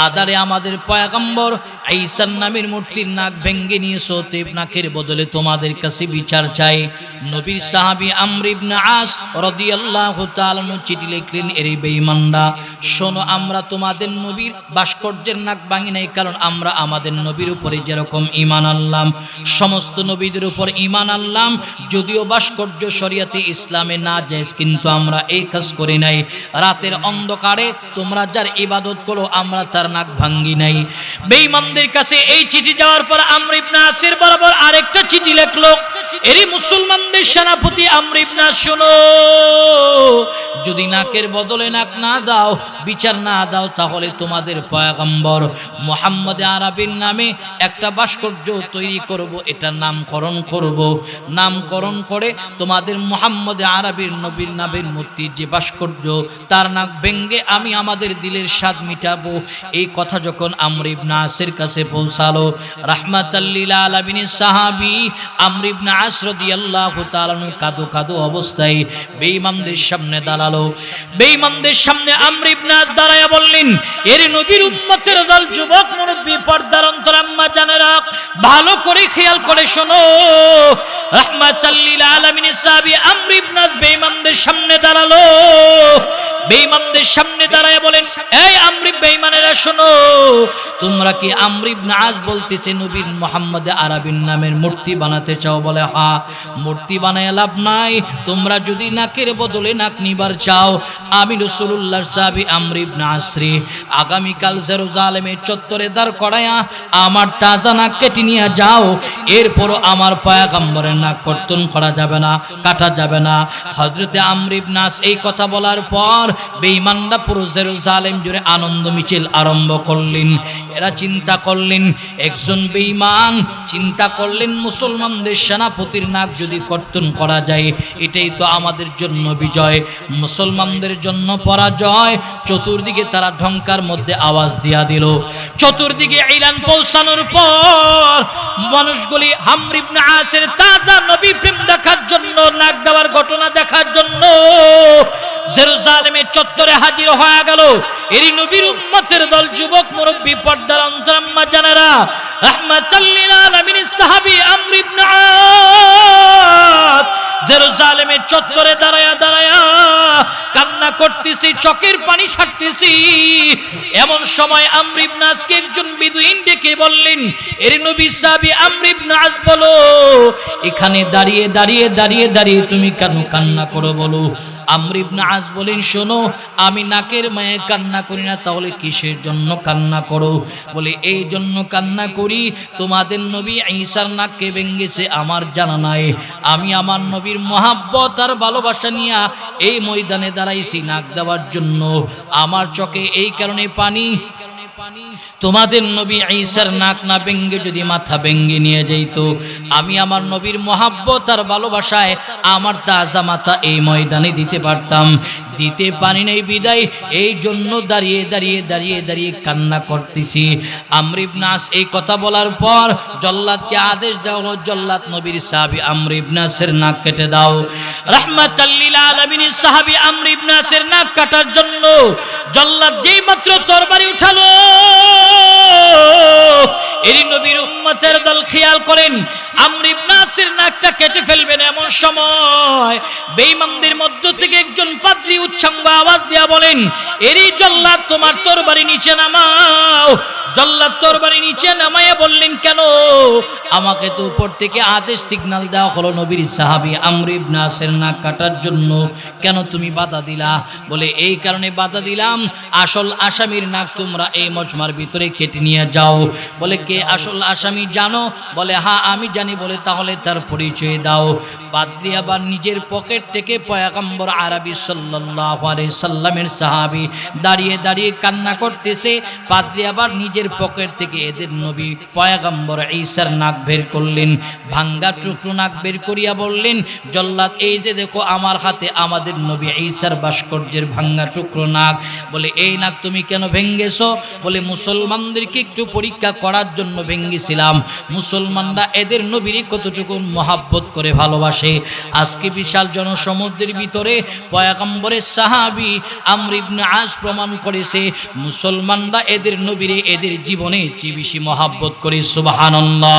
আদারে আমাদের পয়গম্বর ঈসা নামের মূর্তির নাক ভেঙে নিয়েছো, তেব নাকের বদলে তোমাদের কাছে বিচার চাই। নবীর সাহাবী আমর ইবনে আস রাদিয়াল্লাহু তাআলা চিঠি লিখলেন, এরে বেঈমানরা শোনো, আমরা তোমাদের নবীর ভাস্কর্যের নাক ভাঙি নাই, কারণ আমরা আমাদের নবীর উপরে যেরকম ঈমান আনলাম, সমস্ত নবীদের উপর ঈমান আনলাম। যদিও ভাস্কর্য শরীয়তে ইসলামে না জায়েজ, কিন্তু আমরা এই কাজ করি নাই। রাতের অন্ধকারে তোমরা যার ইবাদত করো, আমরা তার নাক ভাঙ্গি নাই। বেঈমানদের কাছে এই চিঠি যাওয়ার পর আমর ইবনে আসের বরাবর আরেকটা চিঠি লিখলো, এরি মুসলমানদের সেনাপতি আমর ইবনে আস, শোনো, যদি নাকের বদলে নাক না দাও, বিচার না দাও, তাহলে তোমাদের পয়গম্বর মুহাম্মদ আরবির নামে একটা ভাস্কর্য তৈরি করব, এটা নামকরণ করব। নামকরণ করে তোমাদের মুহাম্মদ আরবির নবীর নামের মূর্তির যে ভাস্কর্য, তার নাক ভেঙ্গে আমি আমাদের দিলের স্বাদ মিটাবো। এই কথা যখন আমর ইবনে আসের কাছে পৌঁছালো, রাহমাতাল লিল আলামিনের সাহাবী আমর ইবনে আস রাদিয়াল্লাহু তাআলা কাঁদো কাঁদো অবস্থায় বেঈমানদের সামনে দাঁড়ালো। বেঈমানদের সামনে আমর ইবনে আস দাঁড়ায়া বললেন, এর নবীর উম্মতের দল, যুবক মুরব্বি, পর্দার অন্তর আম্মা জানেরা, ভালো করে খেয়াল করে শোনো। রাহমাতাল লিল আলামিনের সাহাবী আমর ইবনে আস বেঈমানদের সামনে দাঁড়ালো। বেঈমানদের সামনে দাঁড়ায় বলেন, এই আমর বেঈমানেরা শোনো, তোমরা কি আমর ইবনে আস বলতেছে নবীর মুহাম্মদ আরবির নামের মূর্তি বানাতে চাও? বলে হ্যাঁ। মূর্তি বানায় লাভ নাই, তোমরা যদি নাকের বদলে নাক নিবার চাও, আমি রাসূলুল্লাহর সাহাবী আমর ইবনে আস রে আগামীকাল জেরুজালেমের চত্বরে দাঁড় করায়া আমার তাজা নাক কেটে নিয়ে যাও। এরপরও আমার পয়গম্বরের নাক কর্তন করা যাবে না, কাটা যাবে না। হযরতে আমর ইবনে আস এই কথা বলার পর বেঈমানরা পুরো জেরুজালেম জুড়ে আনন্দ মিছিল আরম্ভ করলেন। এরা চিন্তা করলেন, একজন বেঈমান চিন্তা করলেন, মুসলমানদের সেনাপতির নাক যদি কর্তন করা যায়, এটাই তো আমাদের জন্য বিজয়, মুসলমানদের জন্য পরাজয়। চতুর্দিকে তারা ঢঙ্কার মধ্যে আওয়াজ দিয়া দিল। চতুর্দিকে ইলান পৌঁছানোর পর মানুষগুলি আমর ইবনে আসের তাজা নবী প্রেম দেখার জন্য, নাক দেওয়ার ঘটনা দেখার জন্য জেরুজালেমের চত্বরে হাজির হয়ে গেল। এরি নবীর উম্মতের দল, যুবক মুরব্বি, পর্দার অন্তর আম্মা জানেরা, রাহমাতাল লিল আলামিনের সাহাবী আমর ইবনে আস জেরুজালেমের চত্বরে দাঁড়ায়া দাঁড়ায়া কান্না করতেছি, চোখের পানি ছাড়তেছি। এমন সময় আমর ইবনে আসকে একজন বেদুইন ডেকে বললেন, এর নবী সাহাবী আমর ইবনে আস, বলো এখানে দাঁড়িয়ে দাঁড়িয়ে দাঁড়িয়ে দাঁড়িয়ে তুমি কেন কান্না করো বলো। আমর ইবনে আস বলেন, শোনো আমি নাকের মায়ে কান্না করি না, তাহলে কিসের জন্য কান্না করো? বলে এই জন্য কান্না করি, তোমাদের নবী ঈসার নাককে ভেঙ্গেছে আমার জানা নাই। আমি আমার নবীর মহাব্বত আর ভালোবাসা নিয়ে এই ময়দানে দাঁড়াইছি নাক দেওয়ার জন্য। আমার চোখে এই কারণে পানি, তোমাদের নবী ঈসার নাক না ভেঙ্গে যদি মাথা ভেঙ্গে নিয়ে যাইতো, আমি আমার নবীর মহাব্বত আর ভালোবাসায় আমার তাজা মাথা এই ময়দানে দিতে পারতাম, দিতে পারি নাই বিদায় এই জন্য দাঁড়িয়ে দাঁড়িয়ে দাঁড়িয়ে দাঁড়িয়ে কান্না করতেছি। আমর ইবনে আস এই কথা বলার পর জল্লাদকে আদেশ দেওয়া হলো, জল্লাদ নবীর সাহাবী আমর ইবনে আসের নাক কেটে দাও। রাহমাতাল লিল আলামিনের সাহাবী আমর ইবনে আসের নাক কাটার জন্য জল্লাদ যেই মাত্র তরবারি উঠালো, এরই নবীর উম্মতের দল খেয়াল করেন আমর ইবনে আসের নাকটা কেটে ফেলবেন। এমন সময় বেঈমানদের মধ্য থেকে একজন পাদ্রী উচ্চাঙ্গ আওয়াজ দিয়া বলেন, এরই জল্লাদ তোমার তরবারি নিচে নামাও। জল্লাদ তরবারি নিচে নামাইয়া বললেন, কেন? আমাকে তো উপর থেকে আদেশ সিগন্যাল দেওয়া হলো নবীর সাহাবী আমর ইবনে আসের নাক কাটার জন্য, কেন তুমি বাধা দিলা? বলে এই কারণে বাধা দিলাম, আসল আসামির নাক তোমরা এই মজমার ভিতরে কেটে নিয়ে যাও। বলে কে আসল আসামি জানো? বলে হ্যাঁ আমি জানি। বলে তাহলে তার পরিচয় দাও। পাদ্রী আবার নিজের পকেট থেকে পয়গম্বর আরবি সাল্লাল্লাহু আলাইহি সাল্লামের সাহাবী দাঁড়িয়ে দাঁড়িয়ে কান্না করতেছে। পাদ্রী আবার নিজের পকেট থেকে এদের নবী পয়গম্বর ঈসার নাক বের করলেন, ভাঙ্গা টুকরো নাক বের করিয়া বললেন, জল্লাদ এই যে দেখো আমার হাতে আমাদের নবী ঈসার ভাস্কর্যের ভাঙ্গা টুকরো নাক। বলে এই নাক তুমি কেন ভেঙ্গেছো? বলে মুসলমানদেরকে একটু পরীক্ষা করার জন্য ভেঙ্গেছিলাম, মুসলমানরা এদের নবীর কতটুকু মহাব্বত করে ভালোবাসে। আজকে বিশাল জনসমুদ্রের ভিতরে পয়গম্বরের সাহাবী আমর ইবনে আস প্রমাণ করেছে মুসলমানরা এদের নবীরে এদের জীবনে চেয়ে বেশি মহাব্বত করে। সুবহানাল্লাহ।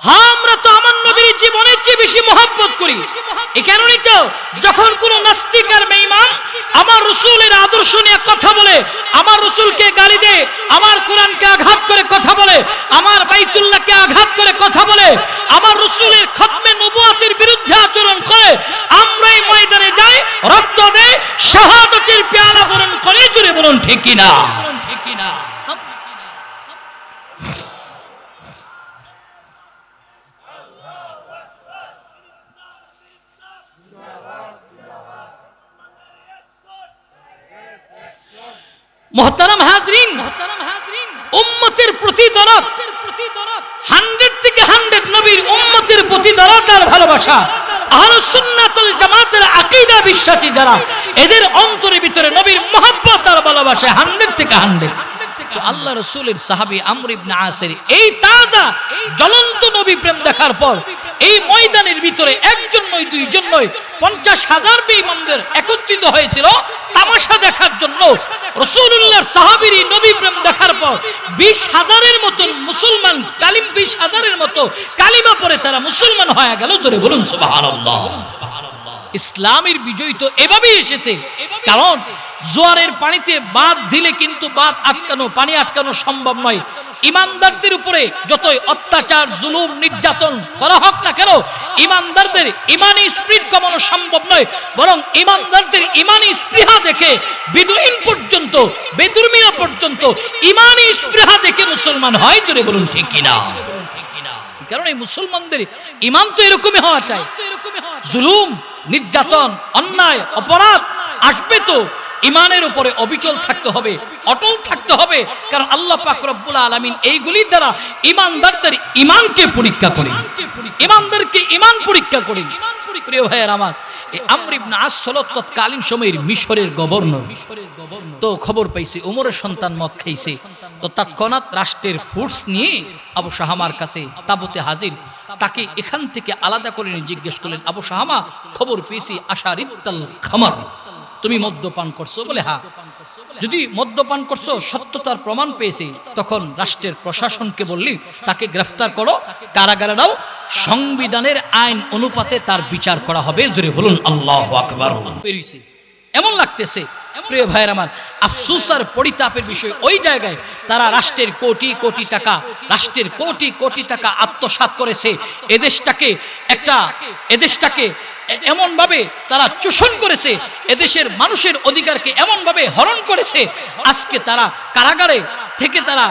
হ্যাঁ আমরা তো আমার নবীর জীবনের চেয়ে বেশি মহব্বত করি। এই কারণেই তো যখন কোন নাস্তিক আর বেঈমান আমার রাসূলের আদর্শ নিয়ে কথা বলে, আমার রাসূলকে গালি দেয়, আমার কোরআনকে আঘাত করে কথা বলে, আমার বাইতুল্লাহকে আঘাত করে কথা বলে, আমার রাসূলের খতমে নবুয়তের বিরুদ্ধে আচরণ করে, আমরাই ময়দানে যাই, রক্ত দেই, শাহাদাতের পেয়ালা বরণ করে। জুড়ে বলুন ঠিক কি না? ঠিক কি না? মুহতারাম হাজরিন, উম্মতের প্রতি দরদ 100 থেকে 100 নবীর উম্মতের প্রতি দরদ আর ভালোবাসা আহলুস সুন্নাত ওয়াল জামাতের আকীদা বিশ্বাসী যারা, এদের অন্তরের ভিতরে নবীর মহব্বত আর ভালোবাসা 100 থেকে 100। তো আল্লাহ রাসূলের সাহাবী আমর ইবনে আসের এই তাজা জ্বলন্ত নবী প্রেম দেখার পর এই ময়দানের ভিতরে একজন নয় দুইজন নয় 50,000 বেঈমানদের একত্রিত হয়েছিল তামাশা দেখার জন্য। রাসূলুল্লাহর সাহাবীর নবী প্রেম দেখার পর 20,000-এর মতো মুসলমান কালিম 20,000-এর মতো কালিমা পড়ে তারা মুসলমান হয়ে গেল। জোরে বলুন সুবহানাল্লাহ। ইসলামের বিজয় তো এভাবেই এসেছে, কারণ জোয়ারের পানিতে বাঁধ দিলে কিন্তু বাঁধ আটকানো, পানি আটকানো সম্ভব নয়। ইমানদারদের উপরে যতই অত্যাচার জুলুম নির্যাতন করা হোক না কেন, ইমানদারদের ইমানি স্পিরিট কমানো সম্ভব নয়, বরং ইমানদারদের ইমানি স্পৃহা দেখে বেদুইন পর্যন্ত, বেদুর্মিনা পর্যন্ত ইমানি স্পৃহা দেখে মুসলমান হয়। জোরে বলুন ঠিক কিনা? কারণ এই মুসলমানদের ইমান তো এরকমই হওয়া চাই। জুলুম নির্যাতন অন্যায় অপরাধ আসবে তো ইমানের উপরে অবিচল থাকতে হবে, অটল থাকতে হবে, কারণ আল্লাহ পাক রব্বুল আলামিন এইগুলির দ্বারা ইমানদারদের ইমানকে পরীক্ষা করেন, ইমানদারকে ইমান পরীক্ষা করেন। প্রিয় ভাইয়ের আমার, এই আমর ইবনে আস ছিল তৎকালীন সময়ের মিশরের গভর্নর। তো খবর পাইছে ওমরের সন্তান মদ খাইছে, তো তৎক্ষণাৎ রাষ্ট্রের ফোর্স নিয়ে আবু শাহামার কাছে তাবুতে হাজির। তাকে এখান থেকে আলাদা করে জিজ্ঞেস করলেন, আবু শাহামা খবর পেয়েছি আশারিতাল খামার, তুমি মদ্যপান করছো? বলে হ্যাঁ। যদি মদ্যপান করছো সত্যতার প্রমাণ পেয়েছি, তখন রাষ্ট্রের প্রশাসনকে বললি তাকে গ্রেফতার করো, কারাগারে দাও, সংবিধানের আইন অনুপাতে তার বিচার করা হবে। জোরে বলুন আল্লাহু আকবার। এমন লাগতেছে প্রিয় ভাইয়ের আমার, আফসোস আর পরিতাপের বিষয়, ওই জায়গায় তারা রাষ্ট্রের কোটি কোটি টাকা আত্মসাৎ করেছে। এদেশটাকে এমন ভাবে তারা চোষণ করেছে, এদেশের মানুষের অধিকারকে এমন ভাবে হরণ করেছে। আজকে তারা কারাগারে থেকে তারা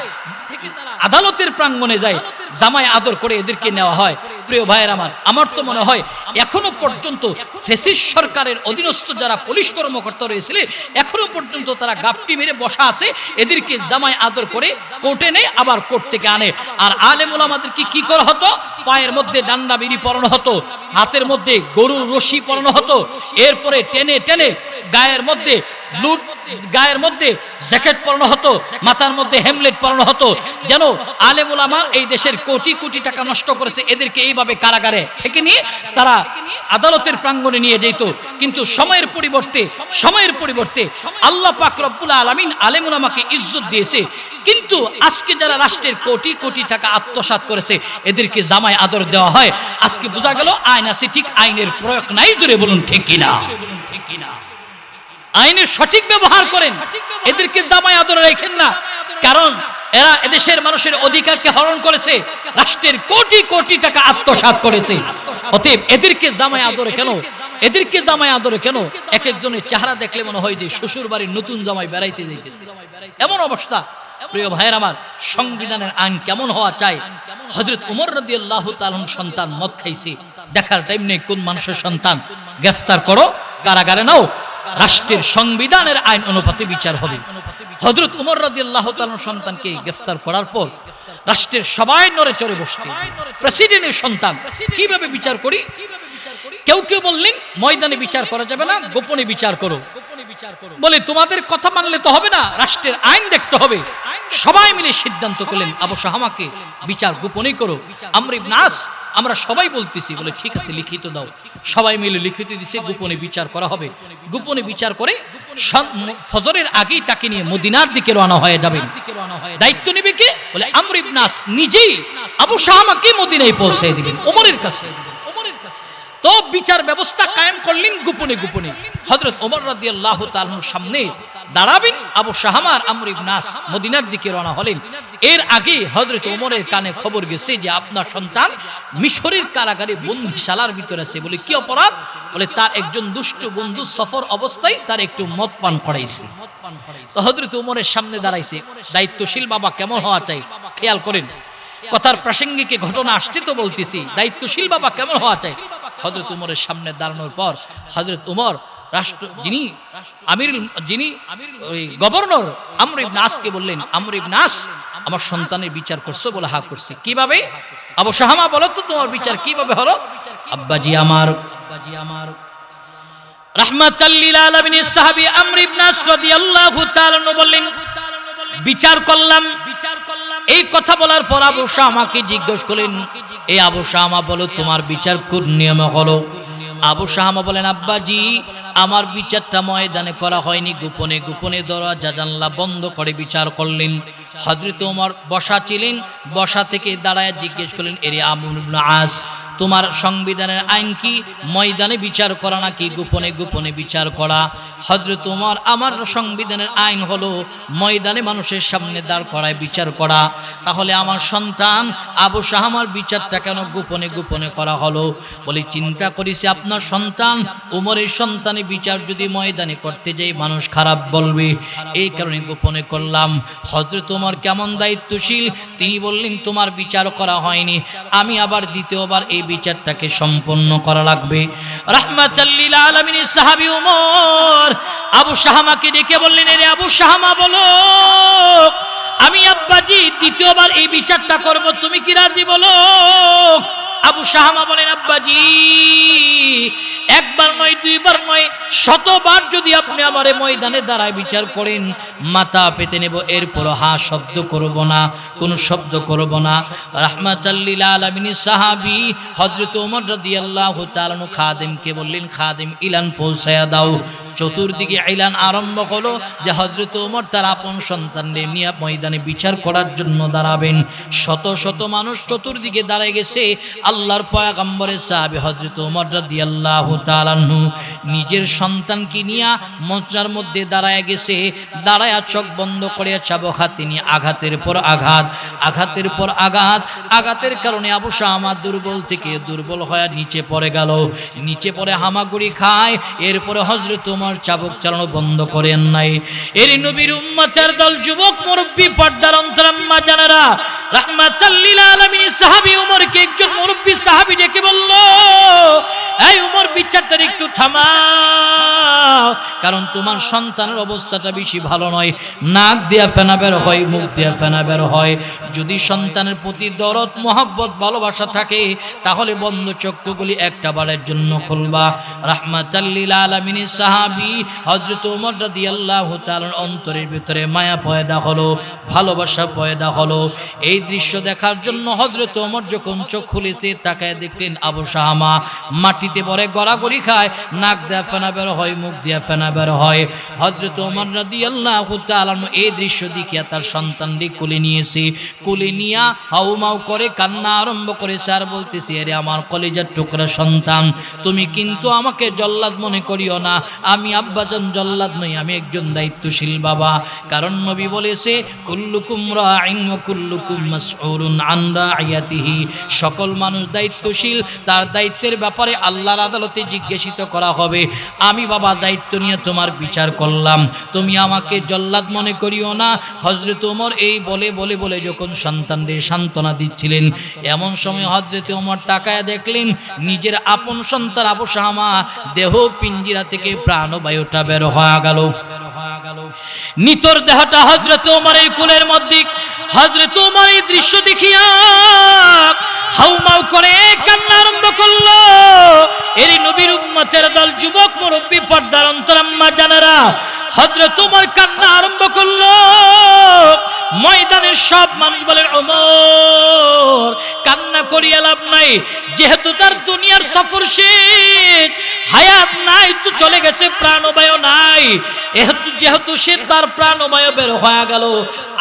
আদালতের প্রাঙ্গণে যায়, জামাই আদর করে এদেরকে নেওয়া হয়। প্রিয় ভাইয়ের আমার তো মনে হয় এখনো পর্যন্ত ফ্যাসিস্ট সরকারের অধীনস্থ যারা পুলিশ কর্মকর্তা রয়েছিল, এখনো পর্যন্ত তারা গাপটি মেরে বসা আছে, এদেরকে জামাই আদর করে কোর্টে নেয়, আবার কোর্ট থেকে আনে। আর আলেম ওলামাদেরকে কি করা হতো? পায়ের মধ্যে ডান্ডা বিড়ি পরানো হতো, হাতের মধ্যে গরুর রশি পরানো হতো, এরপরে টেনে টেনে গায়ের মধ্যে জ্যাকেট পরানো হতো, মাথার মধ্যে হেমলেট পরানো হতো, যেন আলেম ওলামা এই দেশের কোটি টাকা নষ্ট করেছে, এদেরকে এইভাবে কারাগারে থেকে নিয়ে তারা আদালতের প্রাঙ্গণে নিয়ে যেত। কিন্তু সময়ের পরিবর্তে আল্লাহ পাক রব্বুল আলামিন আলেম ওলামাকে ইজ্জত দিয়েছে। কিন্তু আজকে যারা রাষ্ট্রের কোটি টাকা আত্মসাৎ করেছে, এদেরকে জামাই আদর দেওয়া হয়। আজকে বোঝা গেল আইন আছে ঠিক, আইনের প্রয়োগ নাই। জোরে বলুন ঠিক কিনা? আইনের সঠিক ব্যবহার করেন, এদেরকে জামাই আদর রাখেন না, কারণ এরা এদেশের মানুষের অধিকারকে হরণ করেছে, রাষ্ট্রের কোটি টাকা আত্মসাৎ করেছে। অতএব এদেরকে জামাই আদরে কেন? এক একজনের চেহারা দেখলে মনে হয় যে শ্বশুর বাড়ির নতুন জামাই বেড়াইতে যাইতেছে, এমন অবস্থা। প্রিয় ভাইয়ের আমার, সংবিধানের আইন কেমন হওয়া চাই? হযরত ওমর রাদিয়াল্লাহু তাআলা সন্তান মদ খাইছে, দেখার টাইম নেই কোন মানুষের সন্তান, গ্রেফতার করো, কারাগারে নাও, রাষ্ট্রের সংবিধানের আইন অনুপাতে বিচার হবে। হযরত ওমর রাদিয়াল্লাহু তাআলা সন্তানকে গ্রেফতার করার পর রাষ্ট্রের সবাই নড়ে চড়ে বসতে, প্রেসিডেন্টের সন্তান কিভাবে বিচার করি? কেউ বললেন ময়দানে বিচার করা যাবে না, গোপনে বিচার করো। বলে তোমাদের কথা মানলে তো হবে না, রাষ্ট্রের আইন দেখতে হবে। সবাই মিলে সিদ্ধান্ত করলেন আবু শাহামাকে বিচার গোপনেই করো। আমর ইবনে আস, আমরা সবাই বলতেছি, বলে ঠিক আছে লিখিত দাও। সবাই মিলে লিখিত দিছে, গোপনে বিচার করা হবে। গোপনে বিচার করে ফজরের আগেই তাকে নিয়ে মদিনার দিকে রওনা হয়ে যাবেন। দায়িত্ব নেবে কে? বলে আমর ইবনে আস নিজেই আবু শাহামাকে মদিনায় পৌঁছে দিবেন ওমরের কাছে। তো বিচার ব্যবস্থা কায়েম করলেন গোপনে। হযরত ওমর রাদিয়াল্লাহু তাআলার সামনে দাঁড়াবেন আবু শাহামা আর আমর ইবনে আস, মদিনার দিকে রওনা হলেন। এর আগে হযরত ওমরের কানে খবর গেছে যে আপনার সন্তান মিশরের কারাগারে বন্দিশালার ভিতরে আছে। বলে কি অপরাধ? বলে তার একজন দুষ্ট বন্ধু সফর অবস্থায় তার একটু মদ পান করাইছে। তো হযরত ওমরের সামনে দাঁড়াইছে। দায়িত্বশীল বাবা কেমন হওয়া চাই খেয়াল করেন, কথার প্রাসঙ্গিক ঘটনা আসছে তো বলতেছি। দায়িত্বশীল বাবা কেমন হওয়া চাই? হযরত ওমরের সামনে দাঁড়ানোর পর হযরত ওমর যিনি গভর্নর আমর ইবনে আসকে বললেন, আমর ইবনে আস আমার সন্তানের বিচার করছো? বলে হ্যাঁ করছি। কিভাবে? আবু শাহামা বলো তো তোমার বিচার কিভাবে হলো? আব্বাজি আমার রাহমাতাল লিল আলামিনের সাহাবী আমর ইবনে আস রাদিয়াল্লাহু তাআলা বললেন বিচার করলাম। এই কথা বলার পর আবু শাহামাকে জিজ্ঞেস করলেন, এই আবু শাহামা বলো তোমার বিচার কোন নিয়মে হলো? আবু শাহামা বলেন, আব্বাজি আমার বিচারটা ময়দানে করা হয়নি, গোপনে দরজা জানলা বন্ধ করে বিচার করলেন। হযরত ওমর বসা ছিলেন, বসা থেকে দাঁড়ায় জিজ্ঞেস করলেন, এরে আমর ইবনে আস তোমার সংবিধানের আইন কি ময়দানে বিচার করা নাকি গোপনে বিচার করা? হযরত ওমর আমার সংবিধানের আইন হলো ময়দানে মানুষের সামনে দাঁড় করায় বিচার করা। তাহলে আমার সন্তান আবু শাহামার বিচারটা কেন গোপনে করা হলো? বলে চিন্তা করেছি আপনার সন্তান ওমরের সন্তানের বিচার যদি ময়দানে করতে যাই মানুষ খারাপ বলবে, এই কারণে গোপনে করলাম। হযরত ওমর কেমন দায়িত্বশীল, তিনি বললেন তোমার বিচার করা হয়নি, আমি আবার দ্বিতীয়বার এই বিচারটাকে সম্পন্ন করা লাগবে। রাহমাতাল লিল আলামিনের সাহাবী ওমর আবু শাহামাকে ডেকে বললেন, এরে আবু শাহামা বলো আমি আব্বাজি দ্বিতীয়বার এই বিচারটা করব, তুমি কি রাজি বলো? আবু শাহামা বলেন, আব্বাজি একবার নয় দুইবার নয় শতবার যদি আপনি আমারে ময়দানে দাঁড়ায় বিচার করেন মাথা পেতে নেব, এরপর হা শব্দ করব না, কোনো শব্দ করব না। রাহমাতাল লিল আলামিন সাহাবী হযরত ওমর রাদিয়াল্লাহু তাআলা খাদেমকে বললেন, খাদেম ইলান পৌঁছায়া দাও। চতুর্দিকে ইলান আরম্ভ হলো যে হযরত ওমর তার আপন সন্তানদের নিয়ে ময়দানে বিচার করার জন্য দাঁড়াবেন। শত শত মানুষ চতুর্দিকে দাঁড়ায় গেছে। আল্লাহর পয়গম্বরের সাহাবী হযরত ওমর রাদিয়াল্লাহু তাআলা নিজের সন্তানকে নিয়ে মঞ্চার মধ্যে দাঁড়ায় গেছে। দাঁড়ায়া চোখ বন্ধ করে চাবুক তিনি আঘাতের পর আঘাত, আঘাতের পর আঘাত, আঘাতের কারণে আবু শামা দুর্বল থেকে দুর্বল হয়ে নিচে পড়ে গেল। নিচে পড়ে হামাগুড়ি খায়। এরপরে হযরত ওমর চাবুক চালানো বন্ধ করেন নাই। এর নবীর উম্মতের দল, যুবক মুরব্বী, পর্দার অন্তরাম্মা জানেরা, রাহমাতাল লিল আলামিন সাহাবী ওমরকে একজন মুরব্বী সাহাবী ডেকে বলল, এই ওমর, বিচারটা একটু থামাও, কারণ তোমার সন্তানের অবস্থাটা বেশি ভালো নয়। নাক দিয়া ফেনা বের হয়, মুখ দিয়া ফেনা বের হয়। যদি সন্তানের প্রতি দরদ, মোহাব্বত, ভালোবাসা থাকে তাহলে বন্ধ চক্ষুগুলি একটা বারের জন্য খুলবা। রাহমাতাল লিল আলামিন সাহাবী হযরত ওমর রাদিয়াল্লাহু তাআলার অন্তরের ভিতরে মায়া পয়দা হলো, ভালোবাসা পয়দা হলো। এই দৃশ্য দেখার জন্য হযরত ওমর যখন চোখ খুলেছে তাকায় দেখলেন আবু শামা মাটিতে পড়ে গড়াগড়ি খায়, নাক দিয়ে ফেনা বের হয়, মুখ দিয়ে ফেনা বের হয়। হযরত ওমর রাদিয়াল্লাহু তাআলা এই দৃশ্য দেখিয়া তার সন্তানকে কোলে নিয়েছে। কোলে নিয়া হাউমাউ করে কান্না আরম্ভ করেছে আর বলতেছে, আরে আমার কলিজার টুকরা সন্তান, তুমি কিন্তু আমাকে জল্লাদ মনে করিও না। আমি আব্বাজান জল্লাদ নই, আমি একজন দায়িত্বশীল বাবা। কারণ নবী বলেছে, কুল্লুকুম রাঈন ওয়া কুল্লুকুম মাসউলুন আন রাইয়াতিহি, সকল মানুষ দায়িত্বশীল, তার দায়িত্বের ব্যাপারে আল্লাহর আদালতে জিজ্ঞাসিত করা হবে। আমি বাবা দায়িত্ব নিয়ে তোমার বিচার করলাম, তুমি আমাকে জল্লাদ মনে করিও না। হযরত ওমর এই বলে বলে বলে যখন সন্তানদের সান্ত্বনা দিচ্ছিলেন, এমন সময় হযরত ওমর তাকায়া দেখলেন নিজের আপন সন্তান আবু শামা দেহ পিঞ্জিরা থেকে প্রাণবায়ুটা বের হয়ে গেল। নিতর দেহটা হযরত ওমরের কোলের মধ্যে। হযরত ওমর এই দৃশ্য দেখিয়া হাউমাউ করে কান্না আরম্ভ করলো। এরই নবীর উম্মতের দল, যুবক মুরব্বী, পর্দার অন্তরাম্মা জানেরা, হযরত ওমর কান্না আরম্ভ করলো। ময়দানের সব মানুষ বলেন, ওমর কান্না করিয়া লাভ নাই, যেহেতু তার দুনিয়ার সফর শেষ, হায়াত নাই তো চলে গেছে, প্রাণবায়ু নাই, যেহেতু সে তার প্রাণবায়ু বের হয়ে গেল,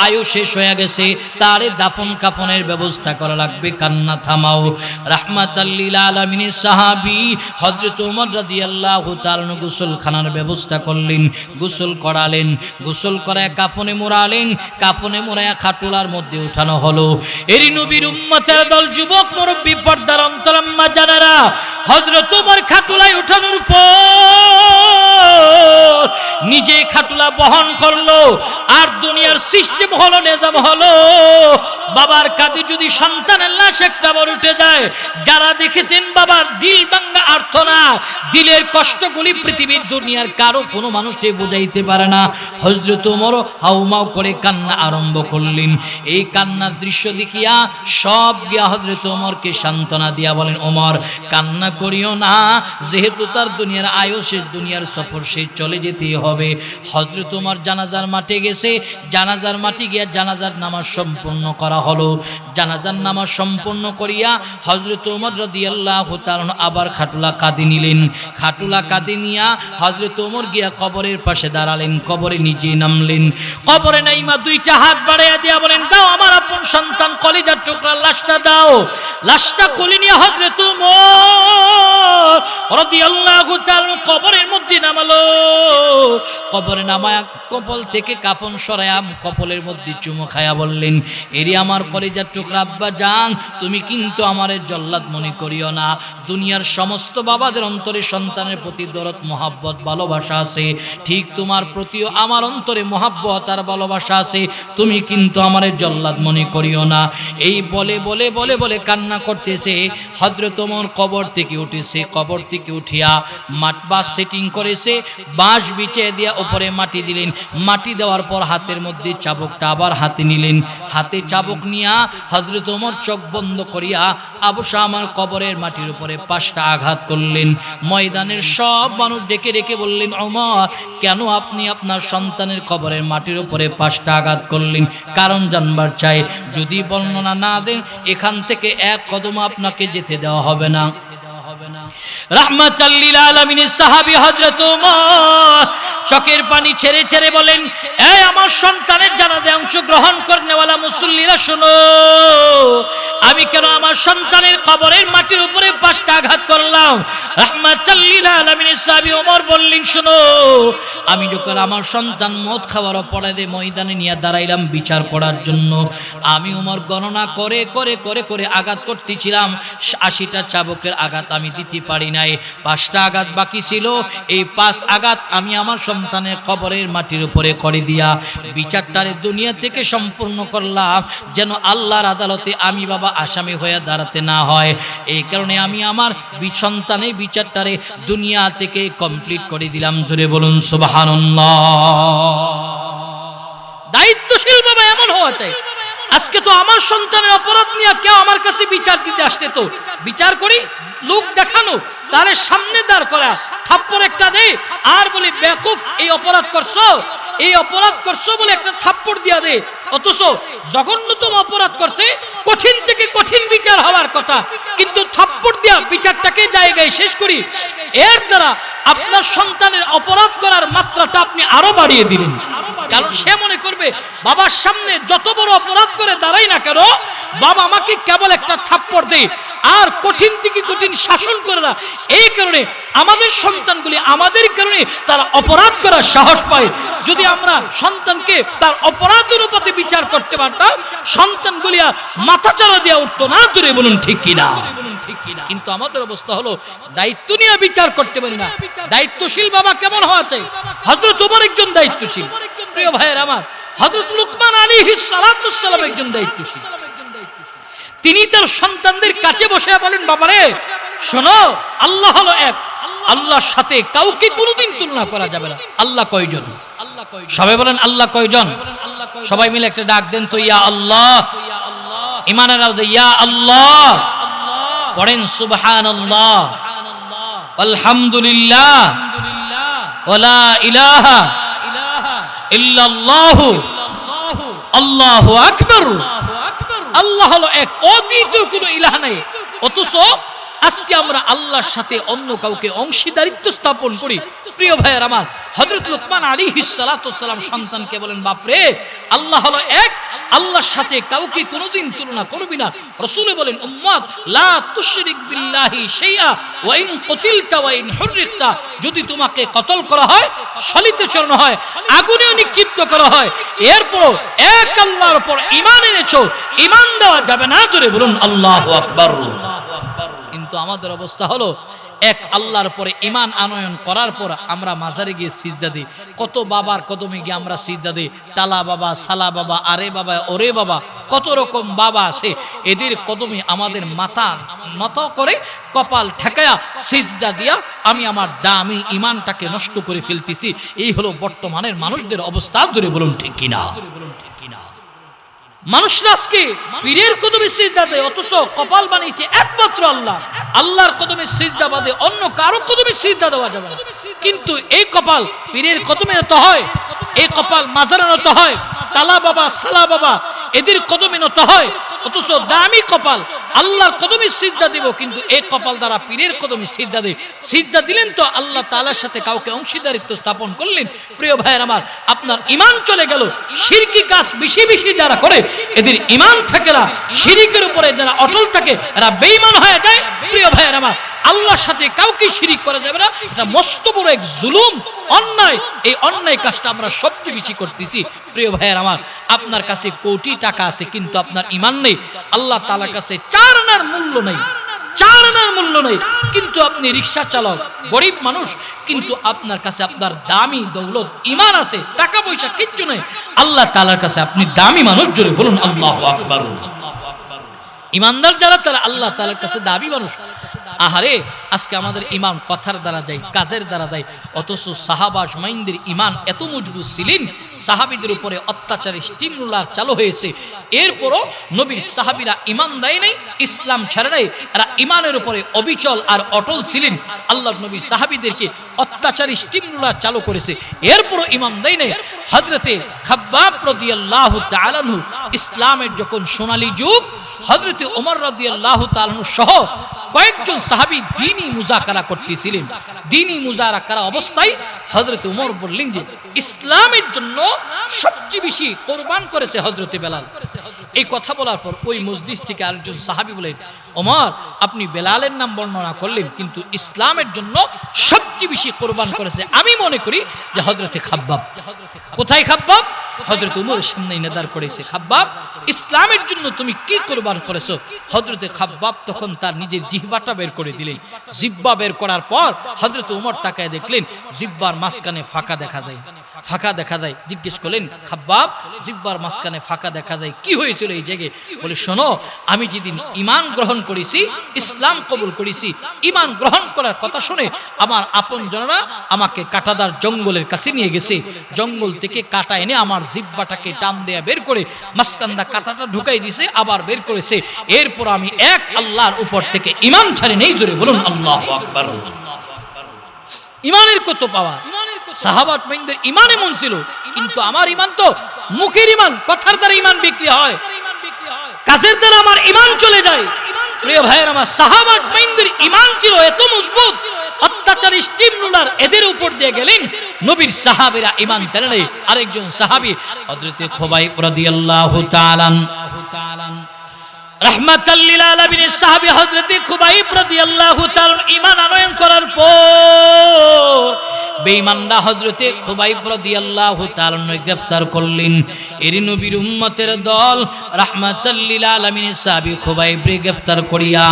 আয়ু শেষ হয়ে গেছে, তারে দাফন কাফনের ব্যবস্থা করা লাগবে, কান্না থামাও। রাহমাতাল লিল আলামিন সাহাবী হযরত ওমর রাদিয়াল্লাহু তাআলা গোসলখানার ব্যবস্থা করলেন, গোসল করালেন, গোসল করায় কাফনে মোড়ালেন, কাফনে মোড়ায় খাটুলার মধ্যে উঠানো হলো। এরই নবীর উম্মতের দল, যুবক মুরব্বী, পর্দার অন্তরাম্মা জানেরা, হযরত ওমর খাটুলায় উঠানোর পর নিজে খাটুলা বহন করলো। আর দুনিয়ার সিস্টেম হলো, নিজাম হলো, বাবার কাঁধে যদি সন্তানের লাশ একটা বার উঠে যায়, যারা দেখেছেন বাবার দিল ভাঙা আর্তনা, দিলের কষ্টগুলি পৃথিবীর দুনিয়ার কারো কোনো মানুষকে বুঝাইতে পারে না। হযরত ওমর হাউমাউ করে কান্না আরম্ভ করলেন। এই কান্নার দৃশ্য দেখিয়া সব গিয়া হযরত ওমরকে সান্ত্বনা দিয়া বলেন, ওমর কান্না করিও না, যেহেতু তার দুনিয়ার আয়ু শেষ, দুনিয়ার সফর শেষ, চলে যেতেই হবে। হযরত ওমর জানাজার মাঠে গেছে, জানাজার মাঠে গিয়া জানাজার নামাজ সম্পূর্ণ করা হলো। জানাজার নামাজ সম্পূর্ণ করিয়া হযরত ওমর রাদিয়াল্লাহু তাআলা আবার খাটুলা কাঁধে নিলেন। খাটুলা কাঁধে নিয়া হযরত ওমর গিয়া কবরের পাশে দাঁড়ালেন, কবরে নিজে নামলেন। কবরে নাইমা দুইটা হাত বাড়াইয়া দিয়া বলেন, দাও আমার আপন সন্তান কলিজার টুকরা লাশটা দাও। লাশটা কোলে নিয়ে হযরত ওমর রাদিয়াল্লাহু তাআলা কবরের মধ্যে নামালো। কবরে নামায়া কপাল থেকে কাফন সরায়া কপালের মধ্যে চুমো খায়া বললেন, এরি আমার কলিজার টুকরা আব্বা জান, তুমি কিন্তু আমারে জল্লাদ মনে করিও না। দুনিয়ার সমস্ত বাবাদের অন্তরে সন্তানের প্রতি দরদ, মোহাব্বত, ভালোবাসা আছে, ঠিক তোমার প্রতিও আমার অন্তরে মোহাব্বত আর ভালোবাসা আছে, তুমি কিন্তু আমারে জল্লাদ মনে করিও না। এই বলে বলে বলে বলে কান্না করতেছে। হযরত ওমর কবর থেকে উঠেছে, কবর থেকে উঠিয়া বাঁশ সেটিং করেছে, বাঁশ বিছিয়ে দিয়া উপরে মাটি দিলেন। মাটি দেওয়ার পর হাতের মধ্যে চাবুকটা আবার হাতে নিলেন। হাতে চাবুক নিয়া হযরত ওমর চোখ বন্ধ করিয়া আবু শামার কবরের মাটির উপরে 5টা আঘাত করলেন। ময়দানের সব মানুষ ডেকে ডেকে বললেন, ওমর কেন আপনি আপনার সন্তানের কবরের মাটির উপরে 5টা আঘাত করলেন? কারণ জানবার চাই। যদি বর্ণনা না দেন এখান থেকে এক কদম আপনাকে যেতে দেওয়া হবে না। রাহমাতাল লিল আলামিনের সাহাবী হযরত ওমর চোখের পানি ছেড়ে ছেড়ে বলেন, এই আমার সন্তানের জানাজায় অংশগ্রহণ করনেওয়ালা মুসল্লিরা শোনো, আমি কেন আমার সন্তানের কবরের মাটির উপরে 5টা আঘাত করলাম? রাহমাতাল লিল আলামিনের সাহাবী ওমর বললেন, শোনো, আমি যখন আমার সন্তান মওত খাওয়ার অপরাধে ময়দানে নিয়ে দাঁড়াইলাম বিচার করার জন্য, আমি ওমর গণনা করে করে করে করে আঘাত করতেছিলাম। 80টা চাবুকের আঘাত আমি দিতে পারি নাই, 5টা আঘাত বাকি ছিল। এই 5 আঘাত আমি আমার সন্তানের কবরের মাটির উপরে করে দিয়া বিচারটারে দুনিয়া থেকে সম্পূর্ণ করলাম, যেন আল্লাহর আদালতে আমি বাবা আসামি হয়ে দাঁড়াতে না হয়। এই কারণে আমি আমার সন্তানের বিচারটারে দুনিয়া থেকে কমপ্লিট করে দিলাম। জোরে বলুন সুবহানাল্লাহ। দায়িত্বশীল বাবা এমন হওয়া চাই। আজকে তো আমার সন্তানের অপরাধ নিয়ে কেউ আমার কাছে বিচার দিতে আসতে, তো বিচার করি, লোক দেখানো, তার সামনে দাঁড় করা, থাপ্পড় একটা দে আর বলি বেকুফ এই অপরাধ করছো, এই অপরাধ করছো বলে একটা থাপ্পড় দিয়া দে। অথচ জঘন্যতম অপরাধ করছে, কঠিন থেকে কঠিন বিচার হওয়ার কথা, কিন্তু থাপ্পড় দিয়া বিচারটাকে জায়গায় শেষ করি। এর দ্বারা আপনার সন্তানের অপরাধ করার মাত্রাটা আপনি আরো বাড়িয়ে দিলেন। কারণ সে মনে করবে বাবার সামনে যত বড় অপরাধ করে দাঁড়াই না কেন, বাবা আমাকে কেবল একটা থাপ্পড় দেয় আর কঠিন থেকে কঠিন শাসন করে না। এই কারণে আমাদের সন্তানগুলি আমাদের কারণে তারা অপরাধ করার সাহস পায়। যদি আমরা সন্তানকে তার অপরাধ অনুপাতে বিচার করতে পারতাম, সন্তানগুলি মাথা চারা দিয়ে উঠতো না। জোরে বলুন ঠিক কিনা? কিন্তু আমাদের অবস্থা হলো দায়িত্ব নিয়ে বিচার করতে পারি না। দায়িত্বশীল বাবা কেমন হওয়া চাই? হযরত ওমর একজন দায়িত্বশীল। প্রিয় ভাইয়ের আমার, হযরত লুকমান আলাইহিস সালাতুস সালাম একজন দায়িত্বশীল। তিনি তার সন্তানদের কাছে বসে বলেন, বাবারে শোনো, আল্লাহ হলো এক, আল্লাহর সাথে কাউকে কোনোদিন তুলনা করা যাবে না। আল্লাহ কয়জন? সবাই বলেন আল্লাহ কয়জন? সবাই মিলে একটা ডাক দেন তো, ইয়া আল্লাহ। ঈমানের আওয়াজে ইয়া আল্লাহ পড়েন, সুবহানাল্লাহ, আলহামদুলিল্লাহ, ওয়ালা ইলাহা ইল্লাল্লাহু, আল্লাহু আকবার। আল্লাহ হলো এক, অদ্বিতীয় কোনো ইলাহ নাই। অথচ আজকে আমরা আল্লাহর সাথে অন্য কাউকে অংশীদারিত্ব স্থাপন করি। প্রিয় ভাইয়ের আমার, হযরত লুকমান আলাইহিস সালাতুস সালাম সন্তানকে বলেন, বাপরে আল্লাহ হলো এক, আল্লাহর সাথে কাউকে কোনোদিন তুলনা করবি না। রাসূল বলেন, উম্মত লা তুশরিক বিল্লাহি শাইআ ওয়া ইন কুতিলতা ওয়া ইন হুররিকতা, যদি তোমাকে কতল করা হয়, শলিতে চড়ানো হয়, আগুনে নিক্ষিপ্ত করা হয়, এরপর এক আল্লাহর উপর ঈমান এনেছো, ঈমান দেওয়া যাবে না। জোরে বলুন আল্লাহু আকবার। কিন্তু আমাদের অবস্থা হলো এক আল্লাহর পরে ঈমান আনয়ন করার পর আমরা মাজারে গিয়ে সিজদা দিই। কত বাবার কদমে গিয়ে আমরা সিজদা দিই। টালা বাবা, সালা বাবা, আরে বাবা, ওরে বাবা, কত রকম বাবা আছে। এদের কদমে আমাদের মাথা নত করে কপাল ঠেকায়া সিজদা দিয়া আমি আমার দামি ঈমানটাকে নষ্ট করে ফেলতেছি। এই হলো বর্তমানের মানুষদের অবস্থা। জোরে বলুন ঠিক কিনা? মানুষরা আজকে পীরের কদমে সিজদা দেয়, অথচ কপাল বানিয়েছে একমাত্র আল্লাহ। আল্লাহর কদমে সিজদা বাদে অন্য কারো কদমে সিজদা দেওয়া যাবে না। কিন্তু এই কপাল পীরের কদমে নত হয়, এই কপাল মাজারে নত হয়, তালা বাবা, সালা বাবা এদের কদমে নত হয়। অথচ দামি কপাল আল্লাহর কদমে সিজদা দিব, কিন্তু এই কপাল দ্বারা পীরের কদমে সিজদা দেয়। সিজদা দিলেন তো আল্লাহ তাআলার সাথে কাউকে অংশীদারিত্ব স্থাপন করলেন। প্রিয় ভাইয়ের আমার, আপনার ঈমান চলে গেল। শিরকি কাজ বেশি বেশি যারা করে এদের ঈমান থাকে না। শিরিকের উপরে যারা অটল থাকে এরা বেঈমান হয়ে যায়। প্রিয় ভাইয়ের আমার, আল্লাহর সাথে কাউকে শিরিক করা যাবে না। এটা মস্ত বড় এক জুলুম, অন্যায়। এই অন্যায় কাজটা আমরা সবচেয়ে বেশি করতেছি। প্রিয় ভাইয়ের আমার, আপনার কাছে কোটি টাকা আছে কিন্তু আপনার ঈমান নেই। আল্লাহ তাআলার কাছে 4 আনার মূল্য নেই, 4 আনার মূল্য নেই। কিন্তু আপনি রিকশা চালক, গরিব মানুষ, কিন্তু আপনার কাছে আপনার দামি দৌলত ঈমান আছে, টাকা পয়সা কিচ্ছু নেই। আল্লাহ তাআলার কাছে আপনি দামি মানুষ। জোরে বলুন আল্লাহু আকবার। ইমানদার যারা তারা আল্লাহ তাআলার কাছে দাবি মানুষ। আহারে আজকে আমাদের ইমান কথার দ্বারা যায়, কাজের দ্বারা যায়, অথচ সাহাবা আজমাইনদের ইমান এত মজবুত ছিলেন, সাহাবীদের উপরে অত্যাচার স্টিমুলার চালু হয়েছে, এরপরও নবীর সাহাবীরা ইমান দেয় নাই, ইসলাম ছাড়ে নাই, এরা ইমানের উপরে অবিচল আর অটল ছিলেন। আল্লাহর নবী সাহাবীদেরকে অত্যাচার স্টিমুলার চালু করেছে, এরপরও ইমান দেয় নাই। হযরতে খাব্বাব রাদিয়াল্লাহু তাআলা আনহু ইসলামের যখন সোনালী যুগ, হযরতে ওমর রাদিয়াল্লাহু তাআলা আনহু সহ কয়েকজন সাহাবী দ্বীনি মুযাকারা করতেছিলেন। দ্বীনি মুযাকারা অবস্থায় হযরতে ওমর বললেন যে ইসলামের জন্য সবচেয়ে বেশি কোরবান করেছে হযরতে বেলাল। এই কথা বলার পর ওই মজলিস থেকে আরেকজন সাহাবী বলেন, ওমর আপনি বেলালের নাম বর্ণনা করলেন, কিন্তু ইসলামের জন্য সবচেয়ে বেশি কোরবান করেছে আমি মনে করি যে হযরতে খাব্বাব। কোথায় খাব্বাব? হযরত ওমরের সামনে নেদার করেছে, খাব্বাব ইসলামের জন্য তুমি কি কোরবান করেছো? হযরতে খাব্বাব তখন তার নিজের জিহ্বাটা বের করে দিলেন। জিহ্বা বের করার পর হযরত ওমর তাকায় দেখলেন জিহ্বার মাঝখানে ফাঁকা দেখা যায়, ফাঁকা দেখা যায়। জিজ্ঞেস করলেন, খাব্বাব জিহ্বার মাঝখানে ফাঁকা দেখা যায়, কি হয়েছিল এই জায়গায়? বলে, শোনো, আমি যেদিন ঈমান গ্রহণ করেছি, ইসলাম কবুল করেছি, ঈমান গ্রহণ করার কথা শুনে আমার আপনজনরা আমাকে কাঁটাদার জঙ্গলের কাছে নিয়ে গেছে, জঙ্গল থেকে কাঁটা এনে আমার জিহ্বাটাকে টান দেয়া বের করে মাঝখানটা কাঁটাটা ঢুকাই দিয়েছে, আবার বের করেছে, এরপর আমি এক আল্লাহর উপর থেকে ঈমান ছাড়ি নেই। জোরে বলুন আল্লাহু আকবার। ঈমানের কত পাওয়া! সাহাবাত মাইনদের ঈমান এমন ছিল, কিন্তু আমার ঈমান তো মুখের ঈমান, কথার দ্বারা ঈমান বিক্রি হয়, কাজের দ্বারা আমার ঈমান চলে যায়। প্রিয় ভাইয়ের আমার, সাহাবাত মাইনদের ঈমান ছিল এত মজবুত, অত্যাচার স্টিমুলার এদের উপর দিয়ে গেলেন, নবীর সাহাবীরা ঈমান ছাড়ে নাই। আরেকজন সাহাবী হযরতে খুবাইব রাদিয়াল্লাহু তাআলা রাহমাতাল লিল আলামিনের সাহাবী হযরতে খুবাইব রাদিয়াল্লাহু তাআলা ঈমান আনয়ন করার পর বেঈমানরা হযরতে খুবাইব রাদিয়াল্লাহু তাআলা গ্রেফতার করলেন। এর নবীর উম্মতের দল রাহমাতাল লিল আলামিনের সাহাবী খুবাইবকে গ্রেফতার করিয়া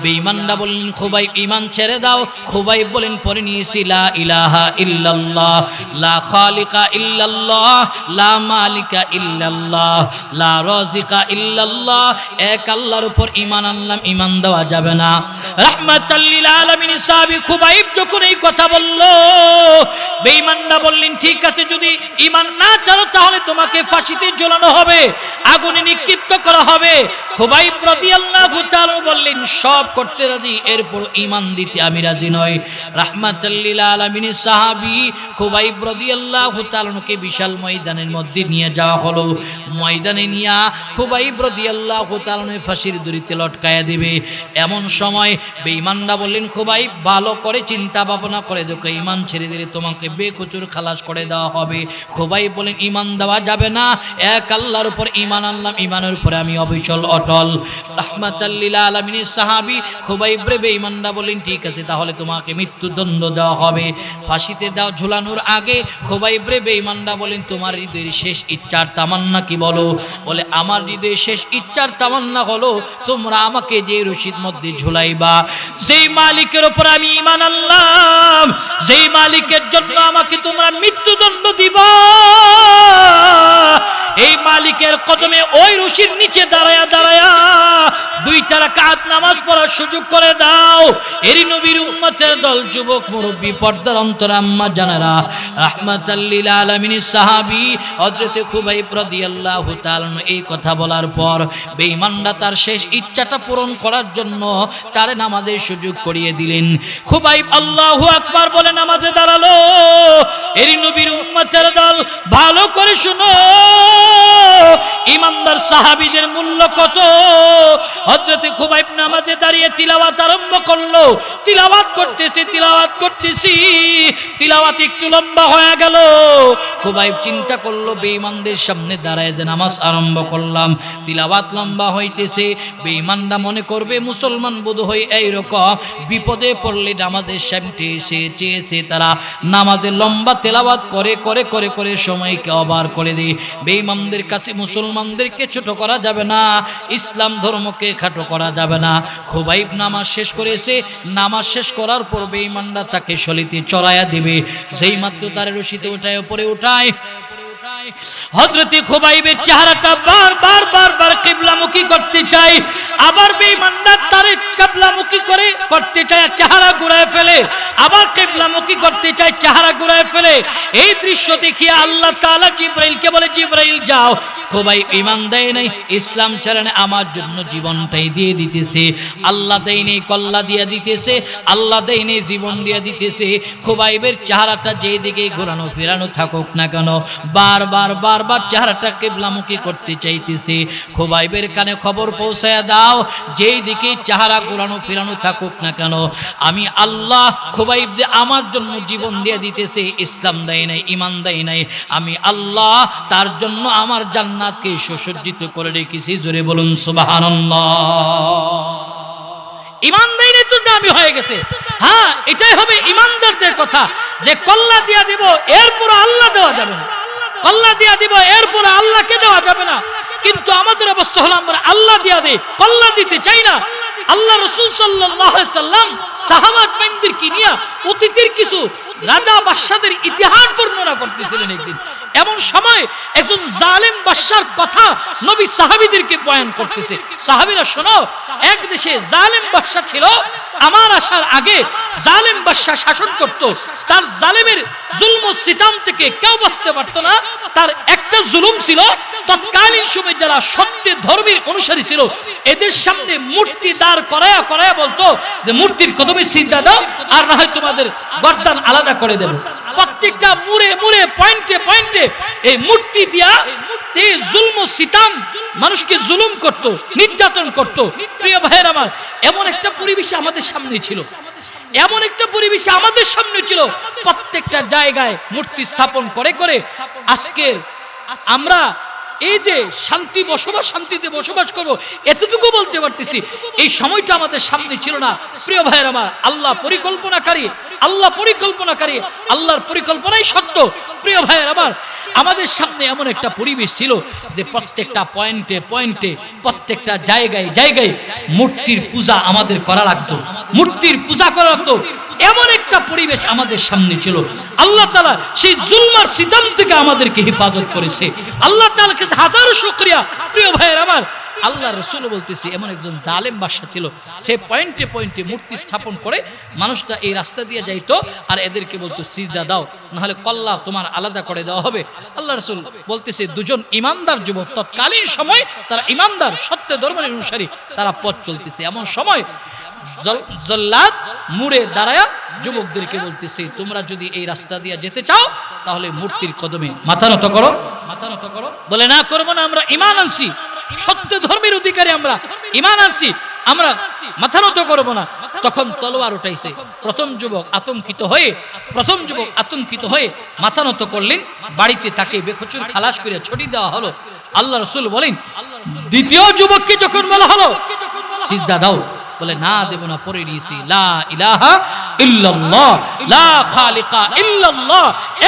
বেঈমানরা বললেন, খুবাইব ঈমান ছেড়ে দাও। খুবাইব বলেন, পরে নিয়েছি লা ইলাহা ইল্লাল্লাহ, লা খালিকা ইল্লাল্লাহ, লা মালিকা ইল্লাল্লাহ, লা রাযিকা ইল্লাল্লাহ, এক আল্লাহর উপর ঈমান আনলাম, ঈমান দেওয়া যাবে না। রাহমাতাল লিল আলামিনের সাহাবী খুবাইব যখন এই কথা বলল, বেঈমানরা বললেন, ঠিক আছে, যদি ঈমান না ছাড়ো তাহলে তোমাকে ফাঁসিতে ঝোলানো হবে, আগুনে নিক্ষিপ্ত করা হবে। খুবাইব রাদিয়াল্লাহু তাআলা বললেন, সব করতে রাজি, এরপর ঈমান দিতে আমি রাজি নই। রাহমাতাল লিল আলামিনের সাহাবী খুবাইব রাদিয়াল্লাহু তাআলাকে বিশাল ময়দানের মধ্যে নিয়ে যাওয়া হলো। ময়দানে নিয়ে খুবাইব রাদিয়াল্লাহু তাআলা ফাঁসির দড়িতে লটকায়া দিবে। এমন সময় বেঈমানরা বললেন, খুবাইব ভালো করে চিন্তা ভাবনা করে দেখো, ঈমান ছেড়ে দিলে তোমাকে বেকসুর খালাস করে দেওয়া হবে। খুবাইব বলেন, ঈমান দেওয়া যাবে না, এক আল্লাহর উপর ঈমান আনলাম, ঈমানের উপরে আমি অবিচল অটল। রাহমাতাল লিল আলামিনের সাহাবী খুবাইব রে বেঈমানরা বলেন, ঠিক আছে, তাহলে তোমাকে মৃত্যুদণ্ড দেওয়া হবে, ফাঁসিতে দাও। ঝুলানোর আগে খুবাইব রে বেঈমানরা বলেন, তোমার হৃদয়ের শেষ ইচ্ছার তামান্না কি বলো? বলে, আমার হৃদয়ের শেষ ইচ্ছার তামান্না হলো তোমরা আমাকে যে রশির মধ্যে ঝুলাইবা, যেই মালিকের উপর আমি ঈমান আনলাম, যেই মালিকের জন্য আমাকে তোমরা মৃত্যুদণ্ড দিবা, এই মালিকের কদমে ওই রশির নিচে দাঁড়ায়া দাঁড়ায়া 2 রাকাত নামাজ পড়ার সুযোগ করে দাও। এরি নবীর উম্মতের দল, যুবক মুরব্বী, পর্দার অন্তর আম্মা জানেরা, রাহমাতাল লিল আলামিনের সাহাবী হযরতে খুবাইব রাদিয়াল্লাহু তাআলা এই কথা বলার পর বেঈমানরা তার শেষ ইচ্ছাটা পূরণ করার জন্য তার নামাজের সুযোগ করিয়ে দিলেন। খুবাইব আল্লাহু আকবার বলে নামাজে দাঁড়ালো। এরি নবীর উম্মতের দল, ভালো করে শুনো, ইমানদার সাহাবীদের মূল্য কত। হযরতে খুবাইব নামাজে দাঁড়িয়ে তিলাওয়াত আরম্ভ করলো। তিলাওয়াত করতেছি, তিলাওয়াত একটু লম্বা হয়ে গেল। খুবাইব চিন্তা করলো, বেঈমানদের সামনে দাঁড়ায় যে নামাজ আরম্ভ করলাম, তিলাওয়াত লম্বা হইতেছে, বেঈমানরা মনে করবে মুসলমান বোধহয় এইরকম বিপদে পড়লে নামাজের সামনে এসে তারা নামাজে লম্বা তেলাওয়াত করে সময়কে অবার করে দেয়। বেঈমানদের কাছে মুসলমানদেরকে ছোট করা যাবে না, ইসলাম ধর্মকে খাটো করা যাবে না। খুবাইব নামাজ শেষ করেছে, নামাজ শেষ করার পর বেঈমানরা তাকে শলিতে চড়াইয়া দিবে। যেই মাত্র তার রশিতে উঠায় উপরে উঠায়, হযরতে খুবাইবের চেহারাটা বারবার কিবলামুখী করতে চাই। আবার বেঈমানরা তারে কিবলামুখী করে করতে চায়, চেহারা ঘুরায় ফেলে, আবার কিবলামুখী করতে চায়, চেহারা ঘুরায় ফেলে। এই দৃশ্য দেখিয়ে আল্লাহ তাআলা জিবরাইলকে বলে, জিবরাইল যাও, খুবাইব ঈমান দেয় নাই, ইসলাম ছাড়ে না, আমার জন্য জীবনটাই দিয়ে দিতেছে। আল্লাহ দেয় নাই কল্লা দিয়ে দিতেছে, আল্লাহ দেয় নাই জীবন দিয়ে দিতেছে। খুবাইবের চেহারাটা যেদিকে ঘোরানো ফেরানো থাকুক না কেন, বারবার বারবার চেহারাটা কিবলামুখী করতে চাইতেছে। খুবাইবের কানে খবর পৌঁছায়া দাও, যেই দিকে চেহারা ঘোরানো ফেরানো থাকুক না কেন, আমি আল্লাহ খুবাইব যে আমার জন্য জীবন দিয়ে দিতেছে, ইসলাম দেয় নাই, ঈমান দেয় নাই, আমি আল্লাহ তার জন্য আমার জান্নাতকে সুসজ্জিত করে রেখেছি। জোরে বলুন সুবহানাল্লাহ। ঈমান দেয় নাই তো দামি হয়ে গেছে। হ্যাঁ, এটাই হবে ঈমানদারদের কথা, যে কল্লা দিয়া দিব এরপর আল্লাহ দেওয়া যাবে না, কল্লা দিয়া দিব এরপর আল্লাহকে দেওয়া যাবে না। কিন্তু আমাদের অবস্থা হলো আমরা আল্লাহ দিয়া দেই, কল্লা দিতে চাই না। আল্লাহ রাসূল সাল্লাল্লাহু আলাইহি সাল্লাম সাহাবাদের কি নিয়ে অতীতের কিছু রাজা বাদশাদের ইতিহাস বর্ণনা করতেছিলেন। একদিন এমন সময় একজন জালেম বাদশার কথা নবী সাহাবীদেরকে বয়ান করতেছে। সাহাবীরা শোনো, এক দেশে জালেম বাদশা ছিল, আমার আসার আগে জালেম বাদশা শাসন করত। তার জালেমের জুলম ও সিতাম থেকে কেউ বাঁচতে পারত না। তার একটা জুলুম ছিল, তৎকালীন সময় যারা সত্য ধর্মের অনুসারী ছিল, এদের সামনে মূর্তি দাঁড় করায়া করায়া বলতো যে মূর্তির কদমে সিজদা দাও, আর না হয় তোমাদের গর্দান আলাদা করে দেব। প্রত্যেকটা মুড়ে মুড়ে পয়েন্টে পয়েন্টে এই মূর্তি দিয়া এই জুলম ও সিতাম মানুষকে জুলুম করত, নির্যাতন করত। প্রিয় ভাইয়ের আমার, এমন একটা পরিবেশ আমাদের সামনে ছিল, এমন একটা পরিবেশ আমাদের সামনে ছিল। প্রত্যেকটা জায়গায় মূর্তি স্থাপন করে করে আজকের আমরা এই যে শান্তি বসবাস, শান্তিতে বসবাস করব, এতটুকু বলতে পারতেছি। এই সময়টা আমাদের সামনে ছিল না। প্রিয় ভাইয়ের আমার, আল্লাহ পরিকল্পনাকারী, আল্লাহ পরিকল্পনাকারী, আল্লাহর পরিকল্পনাই সত্য। প্রিয় ভাইয়ের আমার, আমাদের সামনে এমন একটা পরিবেশ ছিল যে প্রত্যেকটা পয়েন্টে পয়েন্টে, প্রত্যেকটা জায়গায় জায়গায় মূর্তির পূজা আমাদের করা লাগতো, মূর্তির পূজা করা লাগতো। এমন একটা পরিবেশ আমাদের সামনে ছিল। আল্লাহ তাআলা সেই জুলমার সিতাম থেকে আমাদেরকে হেফাজত করেছে। আল্লাহ তাআলার কাছে হাজারো শুকরিয়া। প্রিয় ভাইয়ের আমার, আল্লাহ রাসূল বলতেছে এমন একজন জালেম বাদশা ছিল, সে পয়েন্টে পয়েন্টে মূর্তি স্থাপন করে মানুষটা এই রাস্তা দিয়ে যাইতো, আর এদেরকে বলতো সিজদা দাও, নাহলে কল্লা তোমার আলাদা করে দেওয়া হবে। আল্লাহ রাসূল বলতেছে দুজন ইমানদার যুবক, তৎকালীন সময় তারা ইমানদার, সত্য ধর্মের অনুসারী, তারা পথ চলতেছে। এমন সময় জল্লাদ মুড়ে দাঁড়ায়া যুবকদেরকে বলতেছে, তোমরা যদি এই রাস্তা দিয়ে যেতে চাও তাহলে মূর্তির কদমে মাথা নত করো, মাথা নত করো। বলে না, করবো না, আমরা ঈমান আনছি, সত্য ধর্মের অধিকারী আমরা, ঈমান আনছি, আমরা মাথা নত করবো না। তখন তলোয়ার উঠাইছে। প্রথম যুবক আতঙ্কিত হয়ে মাথা নত করলেন। বাড়িতে তাকে বেকসুর খালাস করে ছড়ি দেওয়া হলো। আল্লাহ রাসূল বলেন, দ্বিতীয় যুবককে যখন বলা হলো সিজদা দাও, বলে না, দেব না, পড়ে নিয়েছি লা ইলাহা ইল্লাল্লাহ লা খালিকা ইল্লাল্লাহ,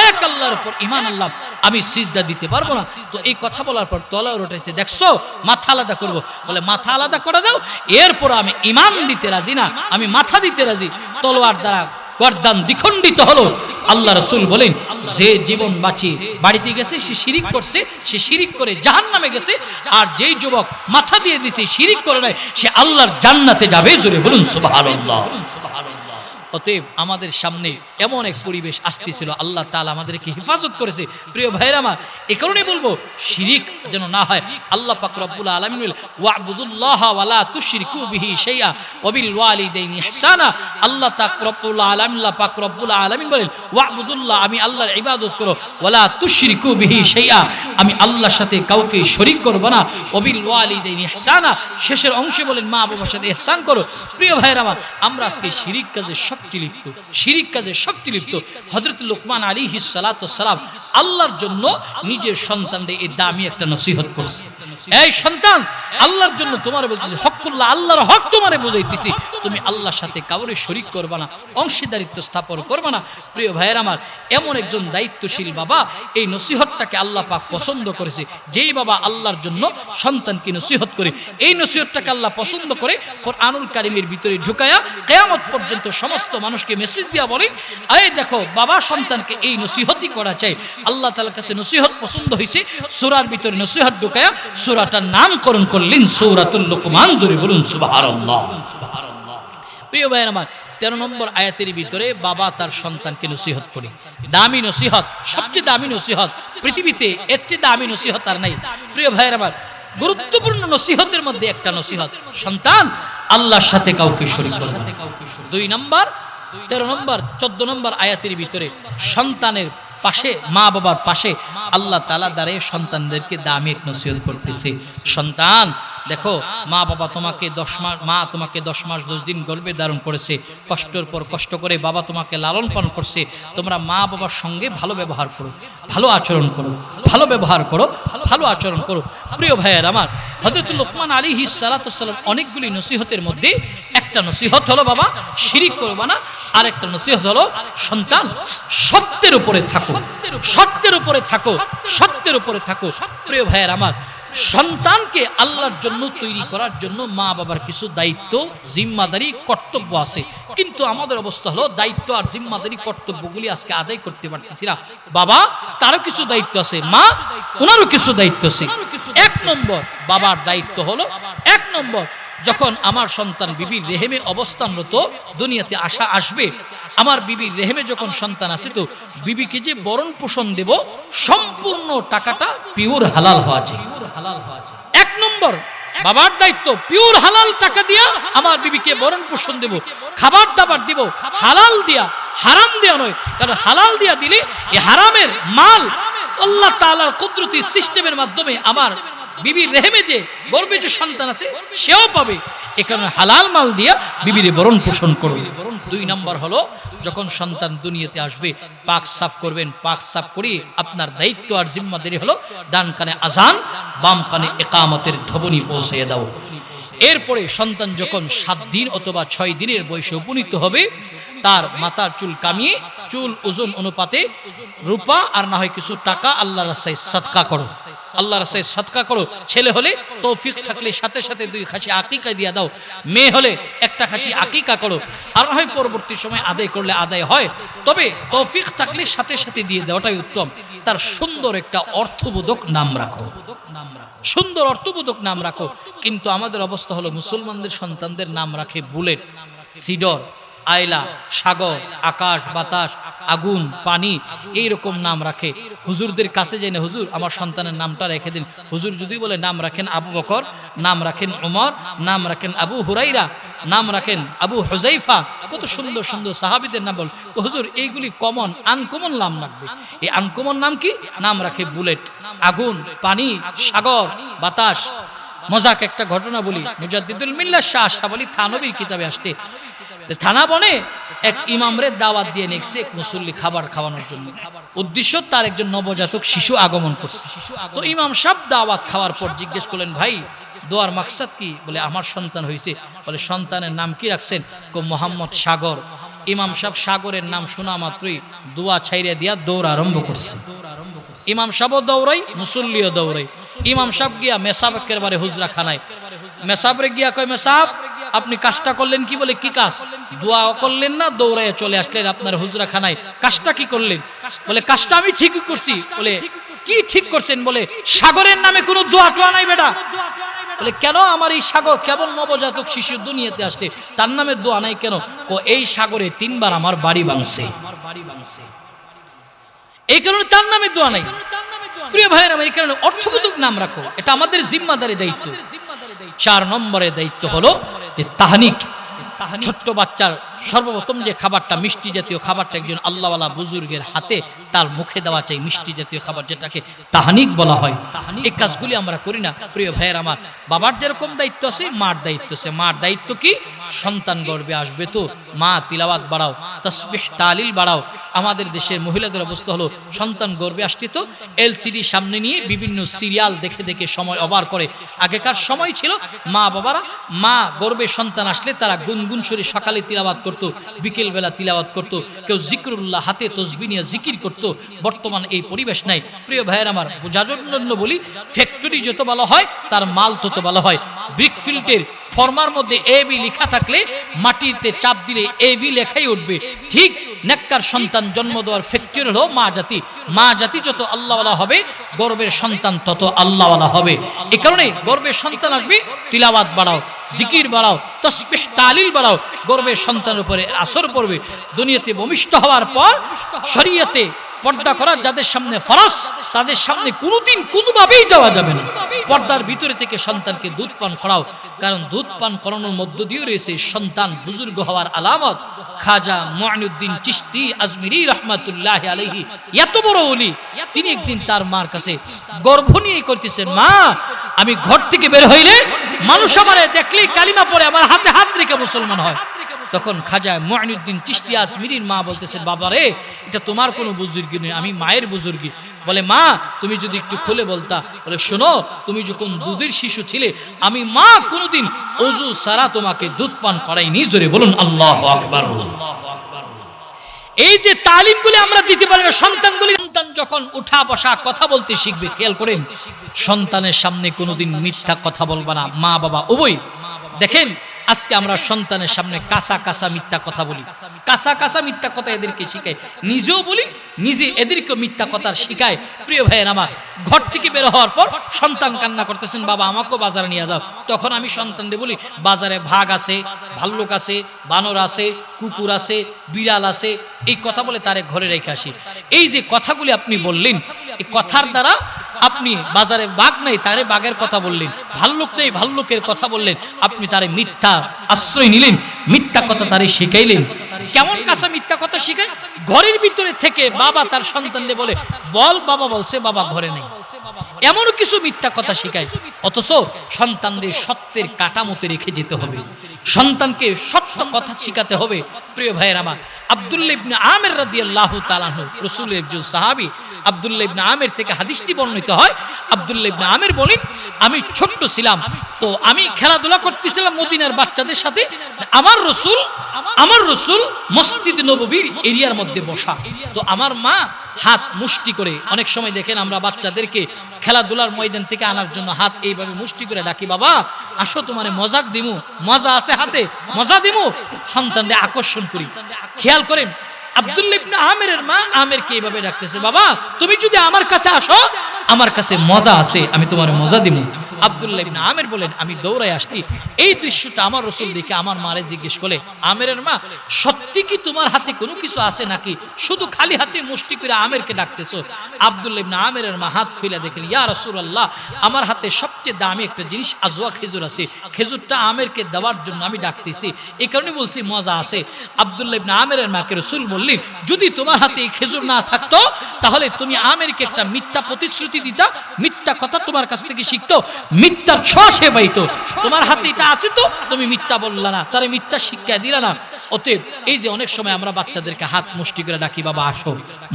এক আল্লাহর উপর ঈমান আনলাম, আমি সিজদা দিতে পারবো না। তো এই কথা বলার পর তলোয়ার উঠেছে, দেখছো, মাথা আলাদা করব। বলে মাথা আলাদা করে দাও, এরপর আমি ঈমান দিতে রাজি না, আমি মাথা দিতে রাজি। তলোয়ার দ্বারা গর্দান দ্বিখণ্ডিত হলো। আল্লাহ রাসূল বলেন, যে জীবন বাঁচিয়ে বাড়িতে গেছে সে শিরিক করছে, সে শিরিক করে জাহান্নামে গেছে। আর যেই যুবক মাথা দিয়ে দিয়েছে, শিরিক করে নাই, সে আল্লাহর জান্নাতে যাবে। জোরে বলুন সুবহানাল্লাহ। অতএব আমাদের সামনে এমন এক পরিবেশ আসতেছিল, আল্লাহ তাআলা আমাদেরকে হেফাজত করেছে। প্রিয় ভাইরা আমার, এই কারণে বলবো শিরিক যেন না হয়। আল্লাহ পাক রব্বুল আলামিন বলেন, ওয়া'বুদুল্লাহ ওয়া লা তুশরিকু বিহি শাইআ ওয়া বিল ওয়ালিদাইনি ইহসানা। আল্লাহ পাক রব্বুল আলামিন বলেন, ওয়া'বুদুল্লাহ, আমি আল্লাহর ইবাদত করো, ওয়া লা তুশরিকু বিহি শাইআ, আমি আল্লাহর সাথে কাউকে শরীক করব না, ওয়া বিল ওয়ালিদাইনি ইহসানা, শেষের অংশে বলেন মা বাবার সাথে ইহসান করো। প্রিয় ভাইরা আমার, আমরা আজকে শিরিক কাজে শিরিক কাজে শক্তি লিপ্ত। হযরত লুকমান আলাইহিস সালাতু ওয়াস সালাম আল্লাহর জন্য নিজের সন্তানদের এই দামি একটা নসিহত করছে। এই সন্তান, আল্লাহর জন্য তোমারে বলতেছি, হকুল্লাহ, আল্লাহর হক তোমারে বুঝাইতেছি, তুমি আল্লাহর সাথে কাউরে শরীক করবা না, অংশীদারিত্ব স্থাপন করবা না। প্রিয় ভাইয়ের আমার, এমন একজন দায়িত্বশীল বাবা, এই নসিহতটাকে আল্লাহ পাক পছন্দ করেছে। যেই বাবা আল্লাহর জন্য সন্তানকে নসিহত করে, এই নসিহতটাকে আল্লাহ পছন্দ করে কোরআনুল কারীমের ভিতরে ঢুকায়া কিয়ামত পর্যন্ত সমস্ত মানুষকে মেসেজ দিয়া বলেন, এই দেখো, বাবা সন্তানকে এই নসিহতই করা চাই। আল্লাহ তাআলার কাছে নসিহত পছন্দ হয়েছে, সূরার ভিতরে নসিহত ঢুকায়া সূরাটার নামকরণ করলেন সূরাতুল লুকমান। জোরে বলুন সুবহানাল্লাহ। প্রিয় ভাইয়ের আমার, 13 নম্বর আয়াতের ভিতরে বাবা তার সন্তানকে নসিহত করে। দামি নসিহত, সবচেয়ে দামি নসিহত পৃথিবীতে, এর চেয়ে দামি নসিহত আর নাই। প্রিয় ভাইয়ের আমার, গুরুত্বপূর্ণ নসিহতের মধ্যে একটা নসিহত, সন্তান আল্লাহর সাথে কাউকে শরীক করবে না। 2 নম্বর 13 নম্বর 14 নম্বর আয়াতের ভিতরে সন্তানের পাশে, মা বাবার পাশে আল্লাহ তাআলা দাঁড়িয়ে সন্তানদেরকে দামি এক নসিহত করতেছে। সন্তান দেখো, মা বাবা তোমাকে 10 মাস, মা তোমাকে 10 মাস 10 দিন গর্ভে ধারণ করেছে, কষ্টের পর কষ্ট করে বাবা তোমাকে লালন পালন করছে। তোমরা মা বাবার সঙ্গে ভালো ব্যবহার করো, ভালো আচরণ করো, ভালো ব্যবহার করো, ভালো আচরণ করো। প্রিয় ভাইয়ের আমার, হযরত লোকমান আলাইহিস সালাতু ওয়াসসালাম অনেকগুলি নসিহতের মধ্যে একটা নসিহত হলো বাবা শিরিক করবা না, আর একটা নসিহত হলো সন্তান সত্যের উপরে থাকো, সত্যের উপরে থাকো, সত্যের উপরে থাকো। প্রিয় ভাইয়ের আমার, সন্তানকে আল্লাহর জন্য তৈরি করার জন্য মা বাবার কিছু দায়িত্ব, জিম্মাদারি, কর্তব্য আছে, কিন্তু আমাদের অবস্থা হলো দায়িত্ব আর জিম্মাদারি কর্তব্যগুলি আজকে আদায় করতে পারতেছি না। বাবা তারও কিছু দায়িত্ব আছে, মা ওনারও কিছু দায়িত্ব আছে। 1 নম্বর বাবার দায়িত্ব হলো, 1 নম্বর যখন আমার সন্তান বিবির রেহেমে অবস্থানরত দুনিয়াতে আসবে, আমার বিবির রেহেমে যখন সন্তান আছে, তো বিবিকে যে বরণ পোষণ দেব সম্পূর্ণ টাকাটা পিওর হালাল হওয়া চাই। 1 নম্বর বাবার দায়িত্ব, পিওর হালাল টাকা দিয়া আমার বিবিকে বরণ পোষণ দেব, খাবার দাবার দিব হালাল দিয়া, হারাম দিয়া নয়। কারণ হালাল দিয়া দিলে এই হারামের মাল আল্লাহ তাআলার কুদরতি সিস্টেমের মাধ্যমে আমার বিবির রেহেমে যে গর্ভে যে সন্তান আছে সেও পাবে। এ কারণে হালাল মাল দিয়া বিবির বরণ পোষণ করবে। 2 নম্বর হলো যখন সন্তান দুনিয়াতে আসবে পাক সাফ করবেন, পাক সাফ করে আপনার দায়িত্ব আর জিম্মাদারি হলো ডান কানে আজান, বাম কানে ইকামতের ধ্বনি পৌঁছে দাও। এরপরে সন্তান যখন 7 দিন অথবা 6 দিনের বয়সে উপনীত হবে, তার মাথার চুল কামিয়ে, চুল ওজন অনুপাতে রূপা আর না হয় কিছু টাকা আল্লাহর রাস্তায় সাদকা করো, আল্লাহর রাস্তায় সাদকা করো। ছেলে হলে তৌফিক থাকলে সাথে সাথে 2 খাসি আকিকা দিয়ে দাও, মেয়ে হলে 1টা খাসি আকিকা করো, আর না হয় পরবর্তী সময় আদায় করলে আদায় হয়, তবে তৌফিক থাকলে সাথে সাথে দিয়ে দেওয়াটাই উত্তম। তার সুন্দর একটা অর্থবোধক নাম রাখো, সুন্দর অর্থবোধক নাম রাখো। কিন্তু আমাদের অবস্থা হলো মুসলমানদের সন্তানদের নাম রাখে বুলেট, সিডর, আয়লা, সাগর, আকাশ, বাতাস, আগুন, পানি, এইরকম নাম রাখে। হুজুরদের কাছে যাই না, হুজুর আমার সন্তানের নামটা রেখে দিন। হুজুর যদি বলে নাম রাখেন আবু বকর, নাম রাখেন ওমর, নাম রাখেন আবু হুরাইরা, নাম রাখেন আবু হুজাইফা, কত সুন্দর সুন্দর সাহাবীদের নাম বল। হুজুর এইগুলি কমন, আনকমন নাম রাখবে। এই আনকমন নাম কি? নাম রাখে বুলেট, আগুন, পানি, সাগর, বাতাস। মজাক একটা ঘটনা বলি, মুজাদ্দিদুল মিল্লাহ শাহ আশরাফ আলী থানভীর কিতাবে আসতে, থানা বনে এক ইমামরে দাওয়াত দিয়ে নেকছে এক মুসল্লি খাবার খাওয়ানোর জন্য। উদ্দেশ্য তার একজন নবজাতক শিশু আগমন করছে। তো ইমাম সাহেব দাওয়াত খাওয়ার পর জিজ্ঞেস করলেন, ভাই দোয়ার মাকসাদ কি? বলে আমার সন্তান হয়েছে। বলে সন্তানের নাম কি রাখছেন? মোহাম্মদ সাগর। ইমাম সাহেব সাগরের নাম শোনা মাত্রই দোয়া ছাইরে দিয়া দৌড় আরম্ভ করছে। ইমাম সাহেবও দৌড়াই, মুসল্লিও দৌড়াই। ইমাম সাহেব গিয়া মেসাবের বারে হুজরা খানায়, মেসাবরে গিয়া কয়, মেসাব আপনি কাজটা করলেন কি? বলে কি কাজ? দোয়াও করলেন না, দৌড়াইয়া চলে আসলেন আপনার হুজরা খানায়, কাজটা কি করলেন? বলে কাজটা আমি ঠিকই করছি। বলে কি ঠিক করছেন? বলে সাগরের নামে কোনো দোয়া টোয়া নাই বেটা। বলে কেন? আমার এই সাগর কেবল নবজাতক শিশু দুনিয়াতে আসছে, তার নামে দোয়া নাই কেন? এই সাগরে 3 বার আমার বাড়ি ভাঙছে, এই কারণে তার নামে দোয়া নাই। প্রিয় ভাইয়েরা, এই কারণে অর্থবোধক নাম রাখো, এটা আমাদের জিম্মাদারি দায়িত্ব। 4 নম্বরের দায়িত্ব হলো যে তাহনিক। ছোট্ট বাচ্চার সর্বপ্রথম যে খাবারটা, মিষ্টি জাতীয় খাবারটা একজন আল্লাহওয়ালা বুজুর্গের হাতে তার মুখে দেওয়া চাই, মিষ্টি জাতীয় খাবার, যেটাকে তাহনিক বলা হয়। এই কাজগুলি আমরা করি না। প্রিয় ভাইয়ের আমার, বাবার যেরকম দায়িত্ব আছে মার দায়িত্ব আছে। মার দায়িত্ব কি? সন্তান গর্ভে আসবে তো মা তিলাওয়াত বাড়াও, তাসবিহ তাহলিল বাড়াও। আমাদের দেশের মহিলাদের অবস্থা হলো সন্তান গর্ভে আসছে তো এলসিডি সামনে নিয়ে বিভিন্ন সিরিয়াল দেখে দেখে সময় অবার করে। আগেকার সময় ছিল মা বাবারা, মা গর্ভে সন্তান আসলে তারা গুনগুন সুরে সকালে তিলাওয়াত করতো, বিকেল বেলা তিলাওয়াত করতো, কেউ জিকরুল্লাহ হাতে তসবিহ নিয়ে জিকির করতো। বর্তমান এই পরিবেশ নাই। প্রিয় ভাইয়ের আমার, বোঝার জন্য বলি, ফ্যাক্টরি যত ভালো হয় তার মাল তত ভালো হয়। ব্রিকফিল্ডের ফর্মার মধ্যে এবি লেখা থাকলে মাটিতে চাপ দিলে এবি লেখাই উঠবে। ঠিক নেককার সন্তান জন্ম দেওয়ার ফ্যাক্টর হলো মা জাতি। মা জাতি যত আল্লাহওয়ালা হবে, গর্বের সন্তান তত আল্লাহওয়ালা হবে। এই কারণে গর্বের সন্তান আসবে, তিলাওয়াত বাড়াও, জিকির বাড়াও, তাসবিহ তাহলিল বাড়াও, গর্বের সন্তানের উপরে আসর পড়বে। দুনিয়াতে ভূমিষ্ঠ হওয়ার পর শরীয়তে পর্দা করা যাদের সামনে ফরজ, তাদের সামনে কোনোদিন কোনোভাবেই যাওয়া যাবে না। পর্দার ভিতরে থেকে সন্তানকে দুধ পান করাও, কারণ দুধ পান করানোর মধ্য দিয়ে রয়েছে সন্তান বুজুর্গ হওয়ার আলামত। খাজা মুঈনুদ্দিন চিশতি আজমিরি রহমাতুল্লাহ আলাইহি, এত বড় ওলি, তিনি একদিন তার মার কাছে গর্ভ নিয়ে করতেছেন, মা আমি ঘর থেকে বের হইলে মানুষ আমারে দেখলেই কালিমা পড়ে আমার হাতে হাত রেখে মুসলমান হয়। তখন খাজা মুঈনুদ্দিন চিশতি আজমিরির মা বলতেছেন, বাবা রে, এটা তোমার কোনো বুজুর্গি নয়, আমি মায়ের বুজুর্গি। বলে, মা তুমি যদি একটু খুলে বলতা। বলে, শোনো, তুমি যখন দুধের শিশু ছিলে, আমি মা কোনোদিন ওযু ছাড়া তোমাকে দুধ পান করাইনি। জোরে বলুন আল্লাহু আকবার। এই যে তালিমগুলি আমরা দিতে পারি না সন্তানগুলি, সন্তান যখন উঠা বসা কথা বলতে শিখবে, খেয়াল করেন, সন্তানের সামনে কোনোদিন মিথ্যা কথা বলবা না, মা বাবা উভয়। দেখেন আজকে আমরা সন্তানের সামনে কাঁচা কাঁচা মিথ্যা কথা বলি, কাঁচা কাঁচা মিথ্যা কথা এদেরকে শিখাই, নিজেও বলি, নিজে এদেরকে মিথ্যা কথা শিখায়। প্রিয় ভাইয়ের আমার, ঘর থেকে বের হওয়ার পর সন্তান কান্না করতেছেন, বাবা আমাকেও বাজারে নিয়ে যাও। তখন আমি সন্তানকে বলি, বাজারে ভাগ আছে, ভাল্লুক আছে, বানর আছে, কুকুর আছে, বিড়াল আছে, এই কথা বলে তারে ঘরে রেখে আসি। এই যে কথাগুলি আপনি বললেন, এই কথার দ্বারা আপনি বাজারে বাঘ নেই, তারে বাঘের কথা বললেন, ভাল্লুক নেই, ভাল্লুকের কথা বললেন, আপনি তারে মিথ্যা আশ্রয় নিলেন, মিথ্যা কথা তারে শিখাইলেন। কেমন কাঁচা মিথ্যা কথা শিখায়? ঘরের ভিতরে থেকে বাবা তার সন্তানকে বলে, বল বাবা বলছে, বাবা ঘরে নেই, এমন কিছু মিথ্যা কথা শিখায়। অথচ সন্তানদের সত্যের কাটামতে রেখে যেতে হবে, সন্তানকে সত্য কথা শিখাতে হবে। প্রিয় ভাইয়ের আমার, আব্দুল্লাহ ইবনে আমির রাদিয়াল্লাহু তাআলা আনহু, রাসূলের একজন সাহাবী, আব্দুল্লাহ ইবনে আমির থেকে হাদিসটি বর্ণিত হয়। আব্দুল্লাহ ইবনে আমির বলেন, আমি ছোট্ট ছিলাম, তো আমি খেলাধুলা করতেছিলাম মদিনার বাচ্চাদের সাথে। আমার রসুল মসজিদ নববীর এরিয়ার মধ্যে বসা, তো আমার মা হাত মুষ্টি করে, অনেক সময় দেখেন আমরা বাচ্চাদেরকে খেলাধুলার ময়দান থেকে আনার জন্য হাত এইভাবে মুষ্টি করে ডাকি, বাবা আসো তোমারে মজাক দিমু, মজা আছে হাতে, মজা দিমু, সন্তানদের আকর্ষণ করি। খেয়াল করেন আব্দুল্লাহ ইবনে আমিরের মা আমিরকে এইভাবে ডাকতেছে, বাবা তুমি যদি আমার কাছে আসো, আমার কাছে মজা আছে, আমি তোমার মজা দিমু। আব্দুল্লাহ ইবনে আমির বলেন, আমি দৌড়ায় আসছি। এই দৃশ্যটা আমার রাসূল দেখে আমার মারে জিজ্ঞেস করে, আমিরের মা সত্যি কি তোমার হাতে কোনো কিছু আছে নাকি শুধু খালি হাতে মুষ্টি করে আমিরকে ডাকতেছো? আব্দুল্লাহ ইবনে আমিরের মা হাত খুলে দেখেন, ইয়া রাসূলুল্লাহ, আমার হাতে সবচেয়ে দামি একটা জিনিস আজওয়া খেজুর আছে, খেজুরটা আমিরকে দেওয়ার জন্য আমি ডাকতেছি, এই কারণে বলছি মজা আছে। আব্দুল্লাহ ইবনে আমিরের মাকে রাসূল বললেন, যদি তোমার হাতে এই খেজুর না থাকতো, তাহলে তুমি আমিরকে একটা মিথ্যা প্রতিশ্রুতি দিতা, মিথ্যা কথা তোমার কাছ থেকে শিখতো, মিথ্যার ছোঁয়া পাইতো। তোমার হাতে এটা আছে তো তুমি মিথ্যা বললা না, তারে মিথ্যা শিক্ষা দিলা না। অতএব এই যে অনেক সময় আমরা বাচ্চাদেরকে হাত মুষ্টি করে ডাকি, বাবা আসো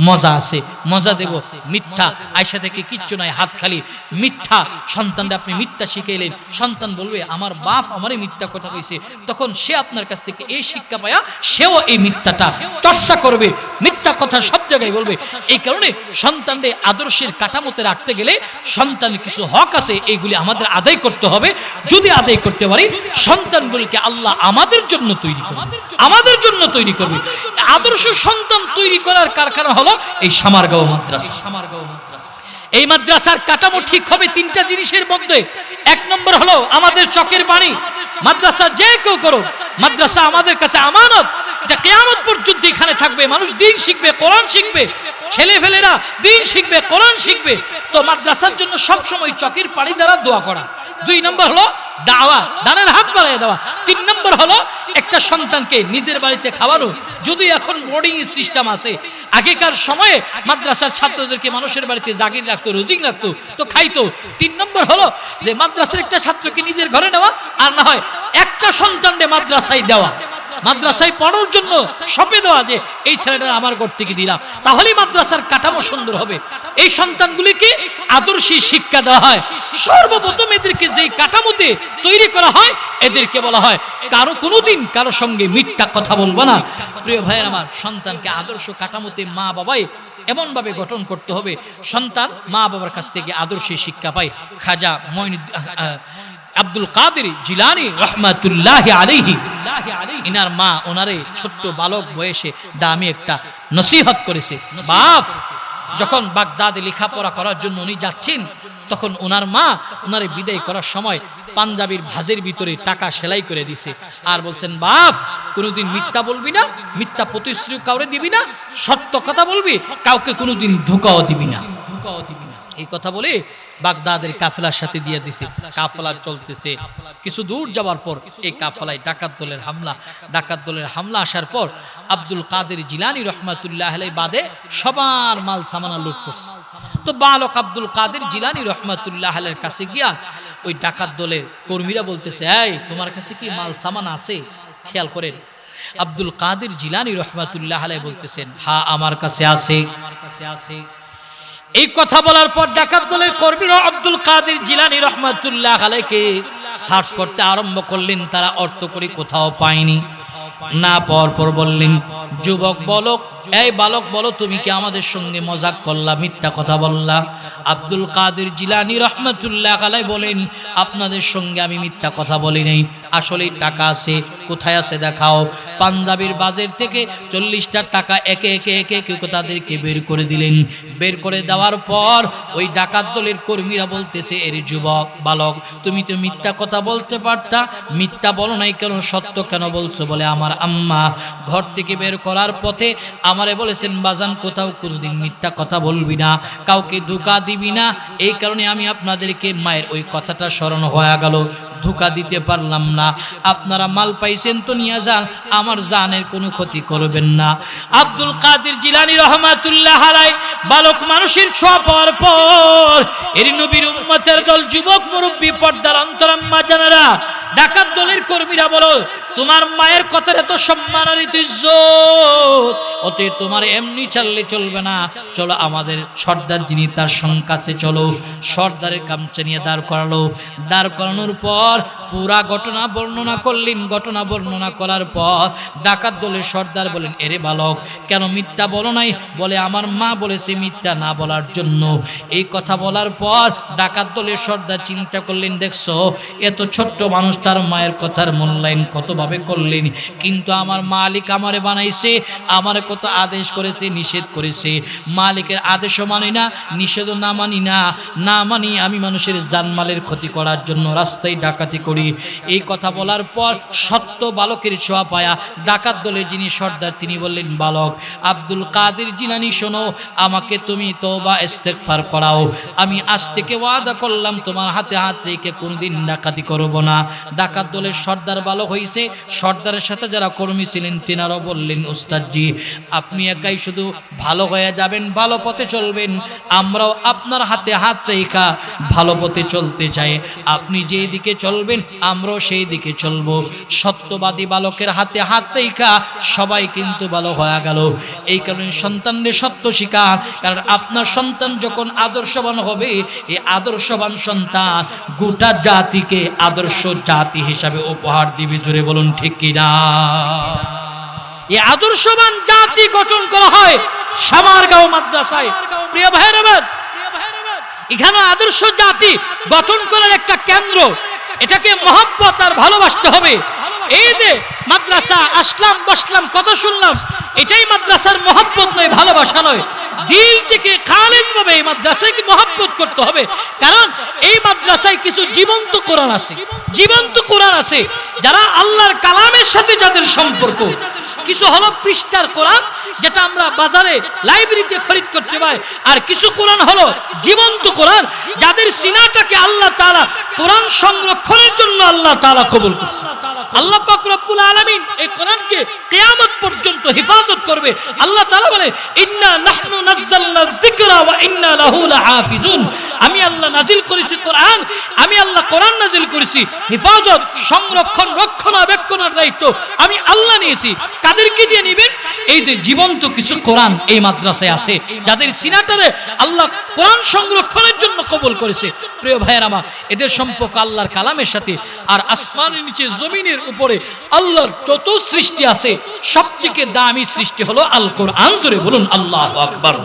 মজা আছে, মজা দেব, মিথ্যা আয়সা থেকে কিচ্ছু নাই, হাত খালি, মিথ্যা। সন্তানকে আপনি মিথ্যা শিখাইলেন, সন্তান বলবে আমার বাপ আমারে মিথ্যা কথা কইছে, তখন সে আপনার কাছ থেকে এই শিক্ষা পায়া সেও এই মিথ্যাটা চর্চা করবে, মিথ্যা কথা সব জায়গায় বলবে। এই কারণে সন্তানদের আদর্শের কাঠামোতে রাখতে গেলে সন্তানের কিছু হক আছে, এইগুলি আমাদের আদায় করতে হবে। যদি আদায় করতে পারি, সন্তানগুলিকে আল্লাহ আমাদের জন্য তৈরি করবে, আমাদের জন্য তৈরি করবে। আদর্শ সন্তান তৈরি করার কারখানা হলো এই সামারগাঁও মাদ্রাসা। এই মাদ্রাসার কাঠামো ঠিক হবে তিনটা জিনিসের মধ্যে। এক নম্বর হলো আমাদের চকের বাণী, মাদ্রাসা যে কেউ করো, মাদ্রাসা আমাদের কাছে আমানত, যা কিয়ামত পর্যন্ত এখানে থাকবে। মানুষ দিন শিখবে, কোরআন শিখবে, ছেলে ফেলেরা দিন শিখবে, কোরআন শিখবে। তো মাদ্রাসার জন্য সব সময় চকের পানি দ্বারা দোয়া করা। দুই নম্বর হলো দাওয়া, দানের হাত বাড়ায় দেওয়া। তিন নম্বর হলো একটা সন্তানকে নিজের বাড়িতে খাওয়ানো। যদি এখন বোর্ডিং সিস্টেম আছে, আগেকার সময়ে মাদ্রাসার ছাত্রদেরকে মানুষের বাড়িতে জাগির রাখতো, রুজিক রাখতো, তো খাইতো। তিন নম্বর হলো যে মাদ্রাসার একটা ছাত্রকে নিজের ঘরে নেওয়া, আর না হয় একটা সন্তানকে মাদ্রাসায় দেওয়া, মাদ্রাসায় পড়ার জন্য সঁপে দেওয়া, যে এই ছেলেটা আমার ঘর থেকে দিলাম, তাহলেই মাদ্রাসার কাঠামো সুন্দর হবে। এই সন্তানগুলিকে আদর্শী শিক্ষা দেওয়া হয়। সর্বপ্রথম এদেরকে যেই কাঠামোতে তৈরি করা হয়, এদেরকে বলা হয় কারো কোনোদিন কারো সঙ্গে মিথ্যা কথা বলবো না। প্রিয় ভাইয়ের আমার, সন্তানকে আদর্শ কাঠামোতে মা বাবাই এমন ভাবে গঠন করতে হবে, সন্তান মা বাবার কাছ থেকে আদর্শী শিক্ষা পায়। খাজা আব্দুল কাদের জিলানী রাহমাতুল্লাহি আলাইহি, ইনার মা ওনারে ছোট্ট বালক বয়সে দামি একটা নসিহত করেছে। বাপ যখন বাগদাদে লেখাপড়া করার জন্য উনি যাচ্ছেন, তখন ওনার মা ওনারে বিদায় করার সময় পাঞ্জাবির ভাজের ভিতরে টাকা সেলাই করে দিছে, আর বলছেন বাপ কোনোদিন মিথ্যা বলবি না, মিথ্যা প্রতিশ্রুতি কাউরে দিবি না, সত্য কথা বলবি, কাউকে কোনোদিন ধোঁকাও দিবি না। এই কথা বলে বাগদাদের কাফেলার সাথে দিয়ে দিছে। কাফেলা চলতেছে, কিছু দূর যাওয়ার পর এই কাফেলায় ডাকাত দলের হামলা আসার পর আব্দুল কাদের জিলানী রাহমাতুল্লাহ আলাইহি বাদে সবার মাল সামানা লুট করছে। তো বালক আব্দুল কাদের জিলানী রাহমাতুল্লাহ আলাইহির কাছে গিয়া ওই ডাকাত দলের কর্মীরা বলতেছে, এই তোমার কাছে কি মাল সামান আছে? খেয়াল করেন, আব্দুল কাদের জিলানী রাহমাতুল্লাহ আলাইহি বলতেছেন, হ্যাঁ আমার কাছে আছে। এই কথা বলার পর ডাকাত দলের কর্মীরা আব্দুল কাদের জিলানী রাহমাতুল্লাহ আলাইহিকে সার্চ করতে আরম্ভ করলেন। তারা অর্থ করে কোথাও পায়নি। না পাওয়ার পর বললেন, যুবক বলক, এই বালক বলো, তুমি কি আমাদের সঙ্গে মজাক করলা, মিথ্যা কথা বললা? আব্দুল কাদের জিলানী রাহমাতুল্লাহ আলাইহি বলেন, আপনাদের সঙ্গে আমি মিথ্যা কথা বলি নাই, আসলেই টাকা আছে। কোথায় আছে দেখাও। পাঞ্জাবির বাজার থেকে 40টা টাকা একে একে তাদেরকে বের করে দিলেন। বের করে দেওয়ার পর ওই ডাকাত দলের কর্মীরা বলতেছে, এর যুবক বালক, তুমি তো মিথ্যা কথা বলতে পারতা, মিথ্যা বলো নাই কেন, সত্য কেন বলছো? বলে আমার আম্মা ঘর থেকে বের করার পথে আমারে বলেছেন, বাজান কোথাও কোনোদিন মিথ্যা কথা বলবি না, কাউকে ধোঁকা দিবি না। এই কারণে আমি আপনাদেরকে মায়ের ওই কথাটা স্মরণ হয়ে গেল, ধোঁকা দিতে পারলাম না। আপনারা মাল পাইছেন তো নিয়ে যান, আমার জানের কোনো ক্ষতি করবেন না। আব্দুল কাদের জিলানী রাহমাতুল্লাহ আলাইহি বালক মানুষের ছোঁয়া পাওয়ার পর এর নবীর উম্মতের দল, যুবক মুরব্বী, পর্দার অন্তরাম্মা জানেরা, ডাকাত দলের কর্মীরা বলো, তোমার মায়ের কথার এত সম্মান আর ইজ্জত, অতএব তোমার এমনি চাললে চলবে না, চলো আমাদের সর্দার যিনি তার কাছে চলো। সর্দারের কামচে নিয়ে দাঁড় করালো। দাঁড় করানোর পর পুরা ঘটনা বর্ণনা করলেন। ঘটনা বর্ণনা করার পর ডাকাত দলের সর্দার বলেন, এরে বালক, কেন মিথ্যা বলো নাই? বলে আমার মা বলেছে মিথ্যা না বলার জন্য। এই কথা বলার পর ডাকাত দলের সর্দার চিন্তা করলেন, দেখছো এত ছোট্ট মানুষ তার মায়ের কথার মূল্যায়ন কতভাবে করলেন, কিন্তু আমার মালিক আমারে বানাইছে, আমার কত আদেশ করেছে, নিষেধ করেছে, মালিকের আদেশও মানি না, নিষেধও না মানি, আমি মানুষের জানমালের ক্ষতি করার জন্য রাস্তায় ডাকাতি করি। এই কথা বলার পর সত্য বালকের ছোঁয়া পায়া ডাকাত দলের যিনি সর্দার তিনি বললেন, বালক আব্দুল কাদের জিলানী শোনো, আমাকে তুমি তওবা ইস্তেগফার করাও, আমি আজ থেকে ওয়াদা করলাম তোমার হাতে হাত রেখে কোনোদিন ডাকাতি করব না। ডাকাত দলের সর্দার বালক হয়েছে। সর্দারের সাথে যারা কর্মী ছিলেন তিনারাও বললেন, উস্তাদজি আপনি একাই শুধু ভালো হয়ে যাবেন, ভালো পথে চলবেন, আমরাও আপনার হাতে হাত রেখা ভালো পথে চলতে চাই, আপনি যেই দিকে চলবেন আমরাও সেই দিকে চলবো। সত্যবাদী বালকের হাতে হাত রেখা সবাই কিন্তু ভালো হয়ে গেল। এই কারণে সন্তানদের সত্য শিকার, কারণ আপনার সন্তান যখন আদর্শবান হবে, এই আদর্শবান সন্তান গোটা জাতিকে আদর্শ জাতি হিসাবে উপহার দিবে। জোরে বলুন ঠিক কিনা? এই আদর্শবান জাতি গঠন করা হয় সামারগাঁও মাদ্রাসায়। প্রিয় ভাইরা, এখানে আদর্শ জাতি গঠন করার একটা কেন্দ্র, এটাকে মহব্বত আর ভালোবাসতে হবে। এই যে মাদ্রাসা আসলাম বসলাম কথা শুনলাম, এটাই মাদ্রাসার মহব্বত নয়, ভালোবাসা নয়। দিল থেকে খালেসভাবে এই মাদ্রাসাকে মহব্বত করতে হবে, কারণ এই মাদ্রাসায় কিছু জীবন্ত কোরআন আছে, জীবন্ত কোরআন আছে, যারা আল্লাহর কালামের সাথে যাদের সম্পর্ক। কিছু হলো পৃষ্ঠার কোরআন, যেটা আমরা বাজারে লাইব্রেরিতে খরিদ করতে পাই, আর কিছু কোরআন হলো জীবন্ত কোরআন, যাদের সিনাটাকে আল্লাহ তাআলা কোরআন সংরক্ষণের জন্য আল্লাহ তাআলা কবুল করছে। আল্লাহ পাক রব্বুল আলামিন এই কোরআনকে কিয়ামত পর্যন্ত হেফাজত করবে। আল্লাহ তাআলা বলে, ইন্না নাহনু নাযালনা যিকরা ওয়া ইন্না লাহু লাহাফিজুন। আমি আল্লাহ নাজিল করেছি কোরআন, আমি আল্লাহ কোরআন নাজিল করেছি, হেফাজত সংরক্ষণ রক্ষণাবেক্ষণের দায়িত্ব আমি আল্লাহ নিয়েছি। কাদেরকে দিয়ে নেবেন? এই যে জীবন্ত কিছু কোরআন এই মাদ্রাসায় আছে, যাদের সিনাটারে আল্লাহ কোরআন সংরক্ষণের জন্য কবুল করেছে। প্রিয় ভাইয়ের আমার, এদের সম্পর্ক আল্লাহর কালামের সাথে। আর আসমানের নিচে জমিনের উপরে আল্লাহর যত সৃষ্টি আছে, সবথেকে দামি সৃষ্টি হলো আল কোরআন। জোরে বলুন আল্লাহু আকবার।